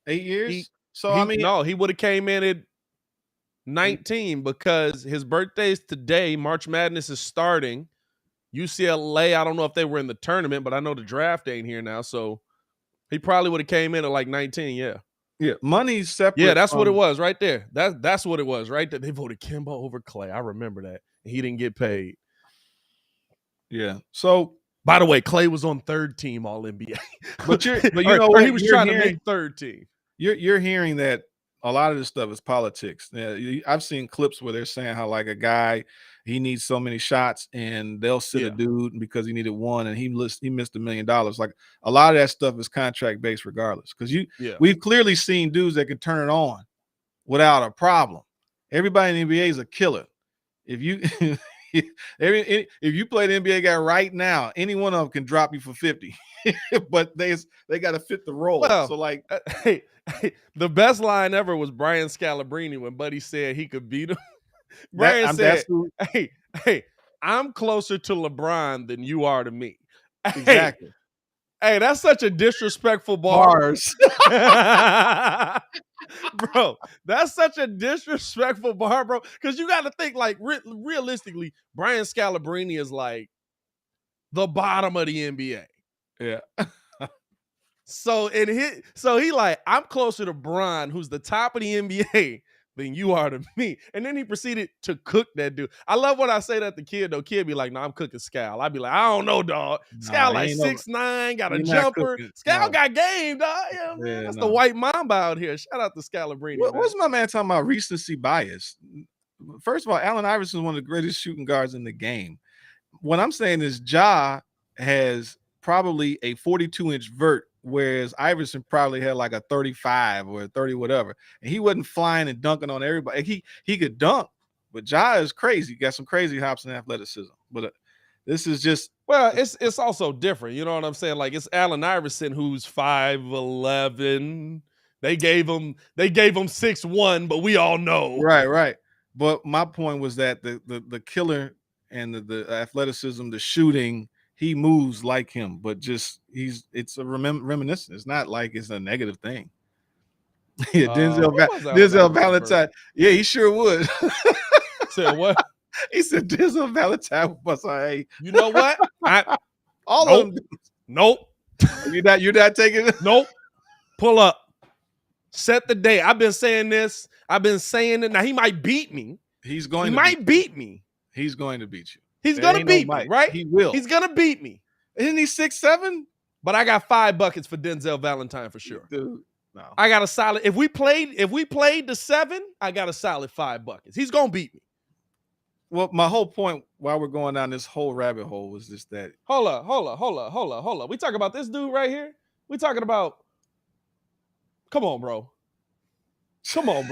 8 years. He would have came in at 19 because his birthday's today. March Madness is starting. UCLA, I don't know if they were in the tournament, but I know the draft ain't here now, so he probably would have came in at like 19. Yeah, money's separate. Yeah, that's what it was right there. That's what it was right there. They voted Kemba over Klay. I remember that. He didn't get paid. Yeah. So, by the way, Klay was on third team All NBA. but you know what? He was trying to make third team. You're hearing that a lot of this stuff is politics. I've seen clips where they're saying how like a guy, he needs so many shots and they'll sit a dude because he needed one and he missed $1 million. Like a lot of that stuff is contract based regardless. Because we've clearly seen dudes that can turn it on without a problem. Everybody in the NBA is a killer. If you if you play the NBA guy right now, any one of them can drop you for 50. But they got to fit the role. Well, so like, hey, the best line ever was Brian Scalabrine when Buddy said he could beat him. Brian said, "Hey, I'm closer to LeBron than you are to me." Exactly. Hey, that's such a disrespectful bar. Bro, that's such a disrespectful bar, bro. Because you got to think, like, realistically, Brian Scalabrine is like the bottom of the NBA. Yeah. So he like, I'm closer to Bron, who's the top of the NBA, than you are to me. And then he proceeded to cook that dude. I love when I say that to kid, though. Kid be like, no, I'm cooking Scal. I'd be like, I don't know, dog. Scal like 6'9", got a jumper. Scal got game, dog. Yeah, man. That's the white mamba out here. Shout out to Scalabrine. What's my man talking about recency bias? First of all, Allen Iverson is one of the greatest shooting guards in the game. What I'm saying is Ja has probably a 42-inch vert, whereas Iverson probably had like a 35 or a 30 whatever, and he wasn't flying and dunking on everybody. He could dunk, but Ja is crazy. He got some crazy hops and athleticism. But this is just it's also different. You know what I'm saying? Like, it's Allen Iverson who's 5'11". They gave him 6'1", but we all know. Right. But my point was that the killer and the athleticism, the shooting, he moves like him, but just it's a reminiscence. It's not like it's a negative thing. Yeah, Denzel Valentine. Yeah, he sure would. Said what? He said Denzel Valentine was like, you know what? All of them. Nope. You're not taking it. Nope. Pull up. Set the date. I've been saying this. I've been saying it. Now he might beat me. He might beat me. He's going to beat you. He's gonna beat me, right? He will. He's gonna beat me. Isn't he 6'7"? But I got 5 buckets for Denzel Valentine for sure. Dude, no. I got a solid. If we played the 7, I got a solid 5 buckets. He's gonna beat me. Well, my whole point while we're going down this whole rabbit hole was just that. Hold up. We talking about this dude right here. We talking about. Come on, bro. Come on,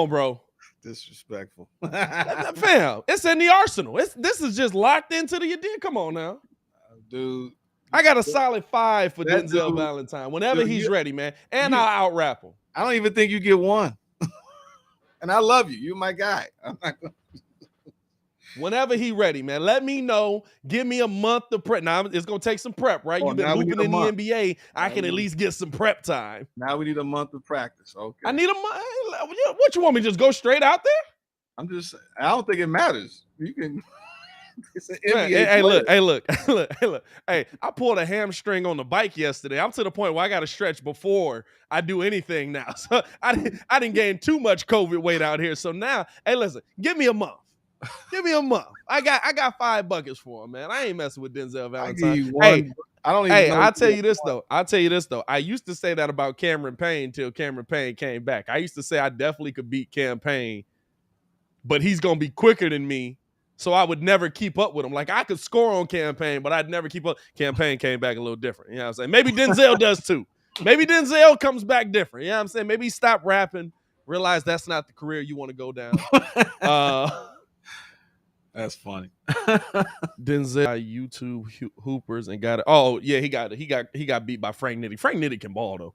bro. Disrespectful. Fam, it's in the arsenal. This is just locked into the idea. Come on now. Dude. I got a solid 5 for Denzel Valentine whenever he's ready, man. And I'll out-rap him. I don't even think you get one. And I love you. You're my guy. I'm not gonna... Whenever he ready, man. Let me know. Give me a month of prep. Now, it's going to take some prep, right? You've been hooping in the NBA. I can at least get some prep time. Now we need a month of practice. Okay. I need a month. What you want me to just go straight out there? I'm just saying. I don't think it matters. You can. It's an Man, NBA hey, look, player. look. Hey, I pulled a hamstring on the bike yesterday. I'm to the point where I got to stretch before I do anything now. So I didn't gain too much COVID weight out here. So now, hey, listen, give me a month. Give me a month. I got 5 buckets for him, man. I ain't messing with Denzel I give Valentine. you Hey, one. I don't even hey, know. I'll tell you this though. I used to say that about Cameron Payne till Cameron Payne came back. I used to say I definitely could beat Cam Payne, but he's gonna be quicker than me. So I would never keep up with him. Like I could score on Cam Payne, but I'd never keep up. Cam Payne came back a little different. You know what I'm saying? Maybe Denzel does too. Maybe Denzel comes back different. You know what I'm saying? Maybe he stopped rapping, realize that's not the career you want to go down. That's funny. Denzel YouTube hoopers and got it. Oh yeah, he got beat by Frank Nitty. Frank Nitty can ball though.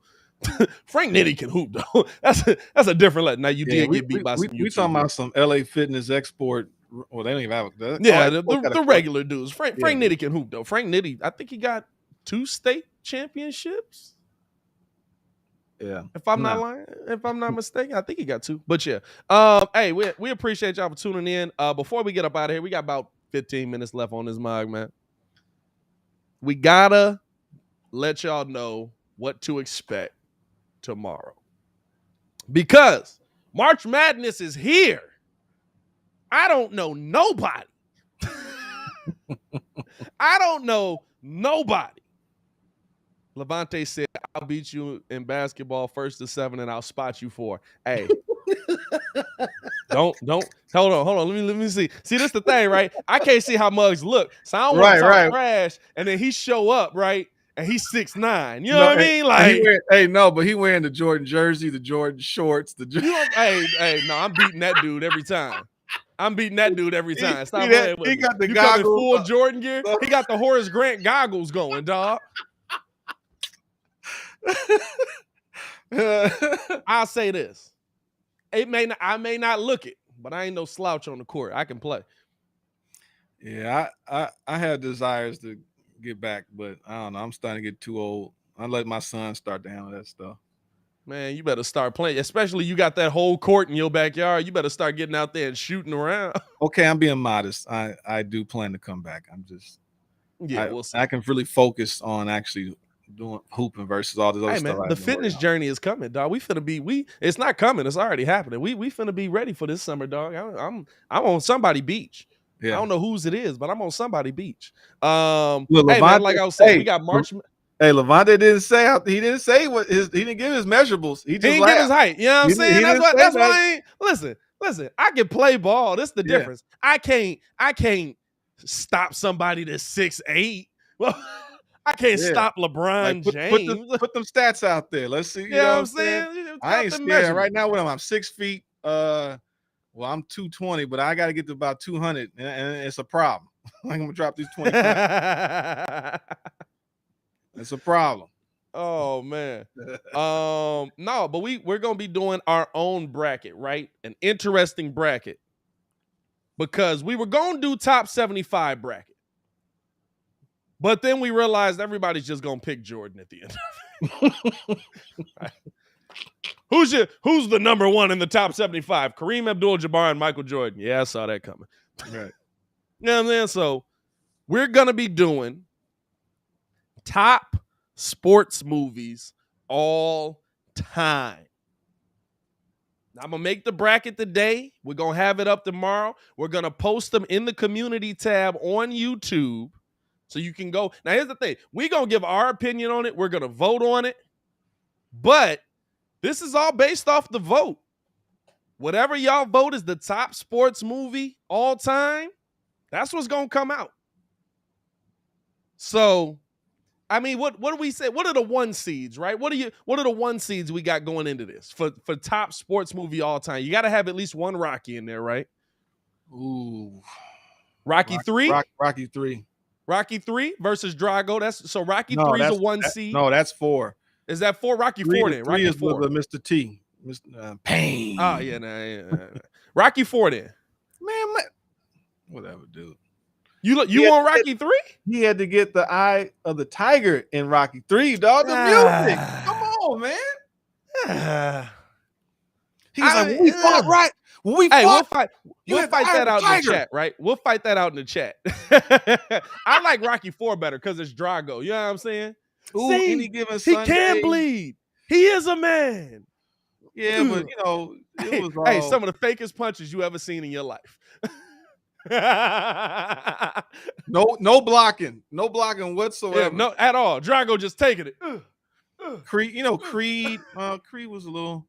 Frank Nitty can hoop though. That's a different level. Now you did get beat by some YouTube. We talking about some LA Fitness export. Well, they don't even have that. Yeah, the regular dudes. Frank Nitty can hoop though. Frank Nitty, I think he got 2 state championships. Yeah. If I'm not lying, if I'm not mistaken, I think he got 2. But yeah. Hey, we appreciate y'all for tuning in. Before we get up out of here, we got about 15 minutes left on this mug, man. We gotta let y'all know what to expect tomorrow. Because March Madness is here. I don't know nobody. I don't know nobody. Levante said, I'll beat you in basketball 1st to 7 and I'll spot you 4. Hey. Don't hold on. Let me see. See, this the thing, right? I can't see how mugs look. So I don't want to talk trash. And then he show up, right? And he's 6'9". You know what I mean? Like, but he wearing the Jordan jersey, the Jordan shorts, hey, no, I'm beating that dude every time. Stop he playing with me. Got the you goggles, full Jordan gear. He got the Horace Grant goggles going, dog. I'll say this. I may not look it, but I ain't no slouch on the court. I can play. Yeah, I had desires to get back, but I don't know. I'm starting to get too old. I let my son start to handle that stuff. Man, you better start playing. Especially you got that whole court in your backyard. You better start getting out there and shooting around. Okay, I'm being modest. I do plan to come back. I'm just we'll see. I can really focus on actually doing hooping versus all this other stuff. The fitness journey is coming, dog. It's not coming. It's already happening. We finna be ready for this summer, dog. I'm on somebody beach. Yeah. I don't know whose it is, but I'm on somebody beach. Hey, man, like I was saying, we got March. Hey, Levante didn't say he didn't give his measurables. He didn't give his height. You know what I'm saying? That's why I ain't listen. I can play ball. That's the difference. I can't stop somebody that's 6'8". Well, I can't stop LeBron James. Put them stats out there. Let's see. You know what I'm saying? I ain't scared right now. When I'm 6 feet. Well, I'm 220, but I got to get to about 200, and it's a problem. I'm gonna drop these 20. It's a problem. Oh man. No, but we're gonna be doing our own bracket, right? An interesting bracket. Because we were gonna do top 75 bracket. But then we realized everybody's just gonna pick Jordan at the end. Right. Who's the number 1 in the top 75? Kareem Abdul-Jabbar and Michael Jordan. Yeah, I saw that coming. Right. You know what I'm saying? So we're gonna be doing top sports movies all time. I'm going to make the bracket today. We're going to have it up tomorrow. We're going to post them in the community tab on YouTube so you can go. Now, here's the thing. We're going to give our opinion on it. We're going to vote on it. But this is all based off the vote. Whatever y'all vote is the top sports movie all time, that's what's going to come out. So, I mean, what do we say? What are the 1 seeds, right? What are the 1 seeds we got going into this for top sports movie all time? You got to have at least one Rocky in there, right? Ooh. Rocky 3? Rocky 3. Rocky 3 versus Drago. Rocky 3 is a 1 seed. No, that's 4. Is that 4? Rocky 4 then. Rocky 4 is Mr. T. Mr. Pain. Oh, yeah. Rocky 4 then. Man, whatever, dude. You want Rocky 3? He had to get the eye of the tiger in Rocky 3, dog. The music. Come on, man. He's like, When we Hey, fought, we'll had the fight eye of that a out in the tiger. chat, right? We'll fight that out in the chat. I like Rocky 4 better because it's Drago. You know what I'm saying? Ooh, any See, given he can Sunday. bleed. He is a man. Yeah, but you know, it was Hey, all some of the fakest punches you ever seen in your life. no blocking, whatsoever. Yeah, no, at all. Drago just taking it. Creed, you know, Creed was a little.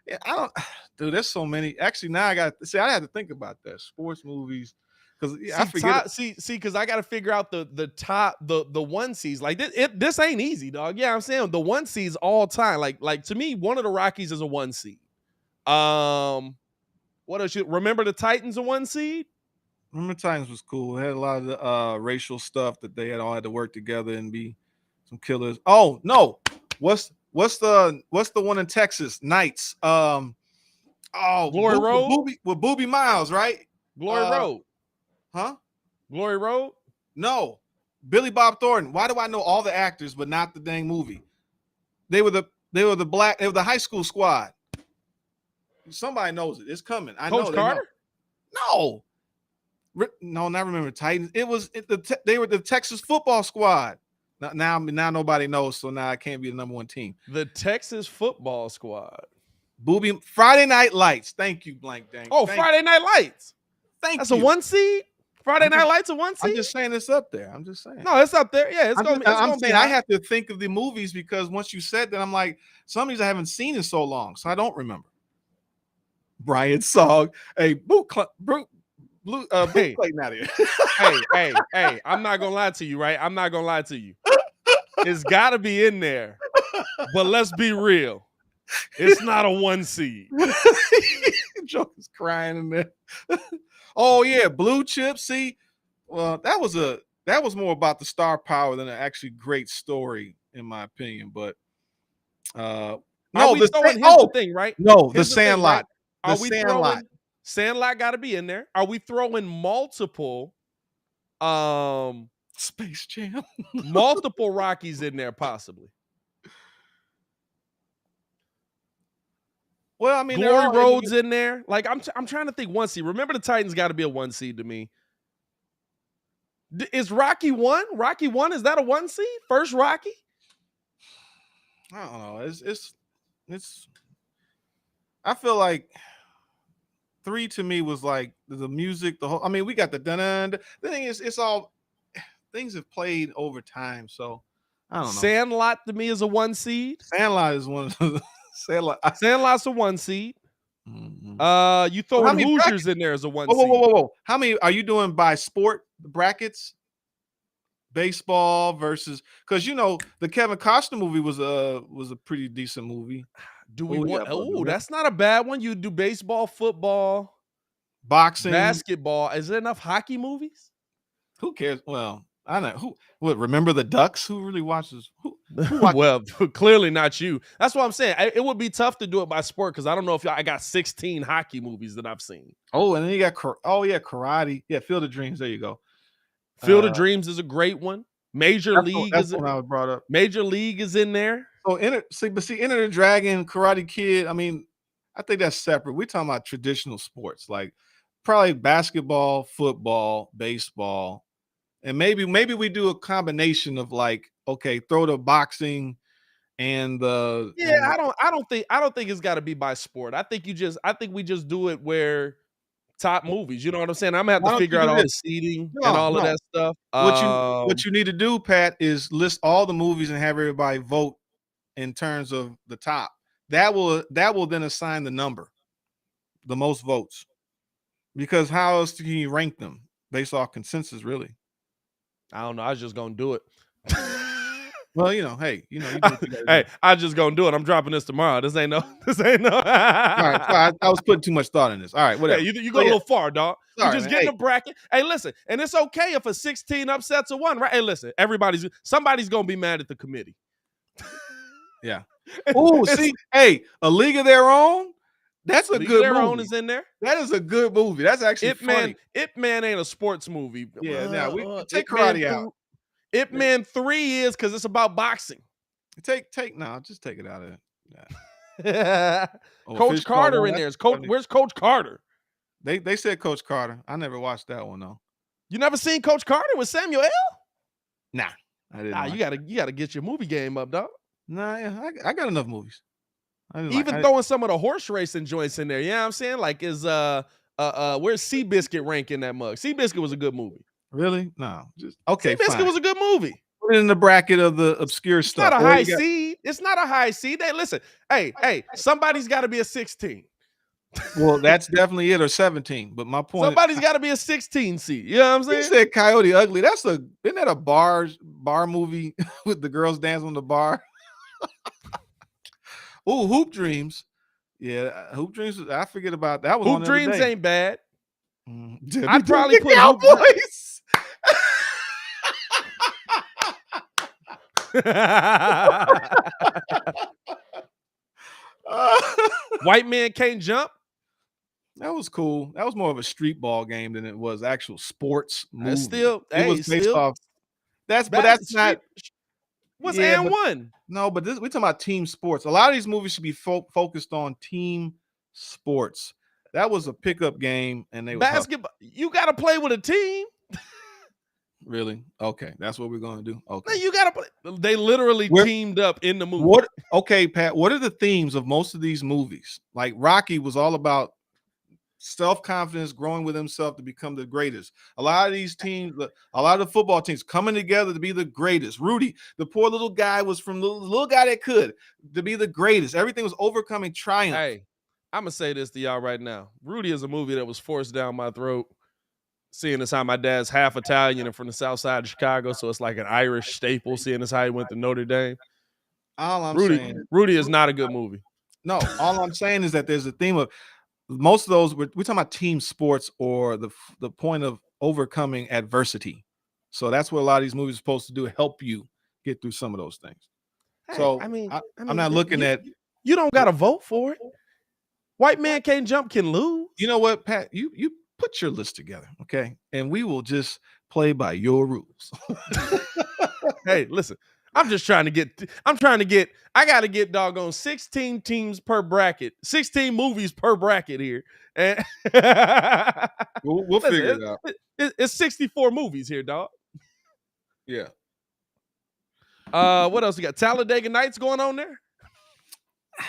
Yeah, I don't, dude. There's so many. Actually, now I had to think about that sports movies because I forget. Because I got to figure out the top the one seeds. Like this ain't easy, dog. Yeah, I'm saying the one seeds all time. Like to me, one of the Rockies is a one seed. What else? Remember the Titans a one seed? Remember Titans was cool. It had a lot of the racial stuff that they all had to work together and be some killers. Oh no, what's the one in Texas? Knights. Glory Road. With Booby Miles, right? Glory Road. Huh? Glory Road? No. Billy Bob Thornton. Why do I know all the actors but not the dang movie? They were the high school squad. Somebody knows it. It's coming. I Coach know. Carter? No. No, not Remember Titans. They were the Texas football squad. Now nobody knows, so now I can't be the number one team. The Texas football squad. Booby Friday Night Lights. Thank you, Blank Dang. Oh, Friday Night Lights. That's you. A one seed? Friday Night Lights a one seed? I'm just saying it's up there. I'm just saying. No, it's up there. Yeah, I'm saying I have to think of the movies because once you said that, I'm like, some of these I haven't seen in so long, so I don't remember. Brian Song. Hey, boot Clayton out here. hey, I'm not gonna lie to you, right? I'm not gonna lie to you. It's gotta be in there. But let's be real. It's not a one seed. Joe is crying in there. Oh yeah, Blue Chip. See, well, that was more about the star power than an actually great story, in my opinion. But no, here's the thing, right? No, here's the Sandlot. Thing, right? Are we throwing Sandlot? Got to be in there. Are we throwing multiple? Space Jam. Multiple Rockies in there, possibly. Well, I mean, Glory Road's in there. Like I'm trying to think one seed. Remember the Titans got to be a one seed to me. Is Rocky 1? Rocky 1, is that a one seed? First Rocky? I don't know. It's I feel like 3 to me was like the music, the whole. I mean, we got the dun. The thing is, it's all things have played over time. So I don't know. Sandlot to me is a one seed. Sandlot is one of the Sandlot's a one seed. Mm-hmm. You throwing Hoosiers in there as a one seed. Whoa. How many are you doing by sport brackets? Baseball versus, because you know the Kevin Costner movie was a pretty decent movie. Do we want? Oh, that's not a bad one. You do baseball, football, boxing, basketball. Is there enough hockey movies? Who cares? Well, I don't know. Remember the Ducks? Who really watches? Who well, clearly not you. That's what I'm saying. It would be tough to do it by sport because I don't know if I got 16 hockey movies that I've seen. Oh, and then you got karate. Yeah, Field of Dreams. There you go. Field of Dreams is a great one. Major League is when I was brought up. Major League is in there. So Enter the Dragon, Karate Kid. I mean, I think that's separate. We're talking about traditional sports, like probably basketball, football, baseball, and maybe we do a combination of like, okay, throw the boxing and the. Yeah, I don't think it's got to be by sport. I think we just do it where top movies. You know what I'm saying? I'm gonna have to figure out all the seeding and all of that stuff. What you need to do, Pat, is list all the movies and have everybody vote in terms of the top. That will then assign the number, the most votes. Because how else can you rank them based off consensus? Really, I don't know. I was just gonna do it. Well, hey, hey, I just gonna do it. I'm dropping this tomorrow. This ain't no. All right, I was putting too much thought in this. All right, whatever. Hey, you go a little far, dog. Sorry, you just getting a bracket. Hey, listen, and it's okay if a 16 upsets a 1, right? Hey, listen, somebody's gonna be mad at the committee. Yeah. Oh, see, hey, A League of Their Own. That's a good movie. Their Own is in there. That is a good movie. That's actually funny. Ip Man ain't a sports movie. Yeah, now we take karate out. Ip Man 3 is because it's about boxing. Just take it out of it. Yeah. Coach Carter in there. Where's Coach Carter? They said Coach Carter. I never watched that one though. You never seen Coach Carter with Samuel L? Nah, I didn't. Nah, watch you gotta get your movie game up, dog. Nah, yeah, I got enough movies. I didn't Even like. throwing some of the horse racing joints in there. You know what I'm saying? Like is where's Seabiscuit rank in that mug? Seabiscuit was a good movie. Really? No. Just okay. Seabiscuit Fine. was a good movie. Put it in the bracket of the obscure It's stuff. not a Or high you got- seed. It's not a high seed. Hey, listen. Hey, somebody's got to be a 16. Well, that's definitely it, or 17. But my point. Somebody's got to be a 16 seed. You know what I'm You saying? said Coyote Ugly. Isn't that a bar movie with the girls dance on the bar? Oh, Hoop Dreams. Yeah, Hoop Dreams. I forget about that. Was Hoop on the other Dreams day. ain't bad. Debbie I'd probably the put Hoop Cowboys. White Man Can't Jump. That was cool. That was more of a street ball game than it was actual sports movie. That's still, It was based off. But that's not. What's Yeah, and one? No, but we're talking about team sports. A lot of these movies should be focused on team sports. That was a pickup game, and they basketball. You got to play with a team. Really? Okay, that's what we're gonna do. Okay, No, you got to play. They literally teamed up in the movie. What? Okay, Pat. What are the themes of most of these movies? Like Rocky was all about self-confidence, growing with himself to become the greatest. A lot of these teams, a lot of the football teams coming together to be the greatest. Rudy, the poor little guy, was from the little guy that could to be the greatest. Everything was overcoming triumph. Hey, I'm gonna say this to y'all right now. Rudy is a movie that was forced down my throat. Seeing as how my dad's half Italian and from the south side of Chicago, so it's like an Irish staple. Seeing as how he went to Notre Dame. All I'm saying, Rudy is not a good movie. No, all I'm saying is that there's a theme of most of those. We're talking about team sports or the point of overcoming adversity. So that's what a lot of these movies are supposed to do, help you get through some of those things. Hey, So I'm not looking at. You don't got to vote for it. White Man Can't Jump can lose. You know what, Pat? You put your list together, okay? And we will just play by your rules. Hey, listen. I'm trying to get I got to get doggone 16 teams per bracket, 16 movies per bracket here. And we'll figure it out. It's 64 movies here, dog. Yeah. What else we got? Talladega Nights going on there?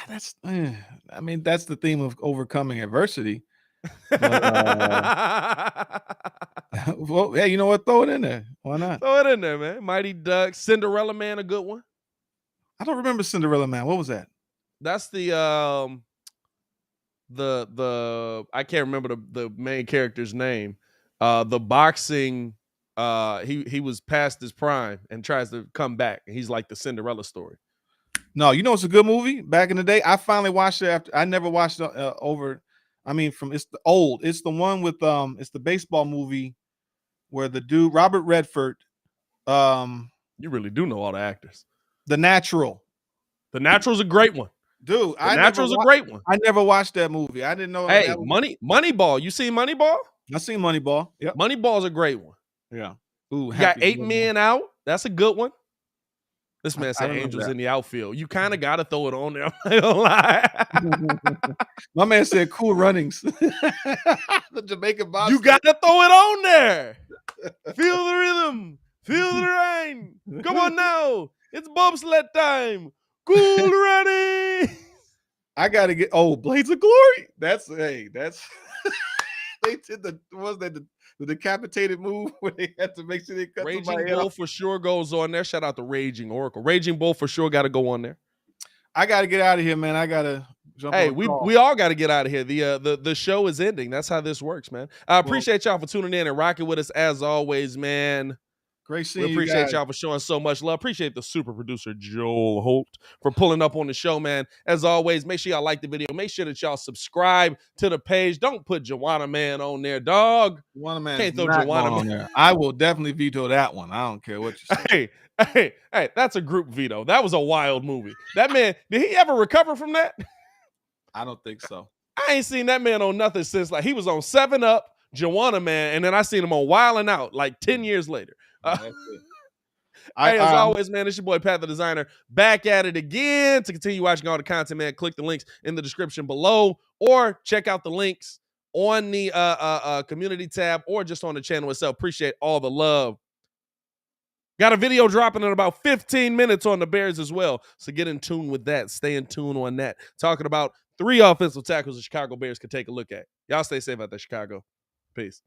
That's the theme of overcoming adversity. But, well, hey, you know what? Throw it in there. Why not? Throw it in there, man. Mighty Ducks, Cinderella Man, a good one. I don't remember Cinderella Man. What was that? That's the I can't remember the main character's name. The boxing, he was past his prime and tries to come back. He's like the Cinderella story. No, you know it's a good movie. Back in the day, I finally watched it after I never watched it over. I mean, it's the one with it's the baseball movie where the dude Robert Redford. You really do know all the actors. The Natural. The Natural's a great one. Dude, The Natural's a great one. I never watched that movie. I didn't know. Hey, Moneyball. You seen Moneyball? I seen Moneyball. Yep. Moneyball's a great one. Yeah. Ooh, you got 8 men out. That's a good one. This man said Angels in the outfield. You kind of got to throw it on there. I'm not gonna lie. My man said Cool Runnings. The Jamaican box. You got to throw it on there. Feel the rhythm. Feel the rain. Come on now. It's bobsled time. Cool Runnings. I got to get Blades of Glory. That's they did the decapitated move where they had to make sure they cut Raging Bull for sure goes on there. Shout out to Raging Oracle. Raging Bull for sure got to go on there. I got to get out of here, man. I got to jump. Hey, we all got to get out of here. The show is ending. That's how this works, man. I appreciate y'all for tuning in and rocking with us as always, man. Great seeing you. We appreciate y'all for showing so much love. Appreciate the super producer Joel Holt for pulling up on the show, man. As always, make sure y'all like the video. Make sure that y'all subscribe to the page. Don't put Joanna Man on there, dog. Joanna Man can't throw Joanna Man on there. I will definitely veto that one. I don't care what you say. Hey, that's a group veto. That was a wild movie. That man, did he ever recover from that? I don't think so. I ain't seen that man on nothing since he was on 7 Up, Joanna Man, and then I seen him on Wild 'N Out like 10 years later. As always, man, it's your boy Pat the Designer back at it again. To continue watching all the content, man, click the links in the description below or check out the links on the community tab or just on the channel itself. Appreciate all the love. Got a video dropping in about 15 minutes on the Bears as well. So get in tune with that. Stay in tune on that. Talking about 3 offensive tackles the Chicago Bears could take a look at. Y'all stay safe out there, Chicago. Peace.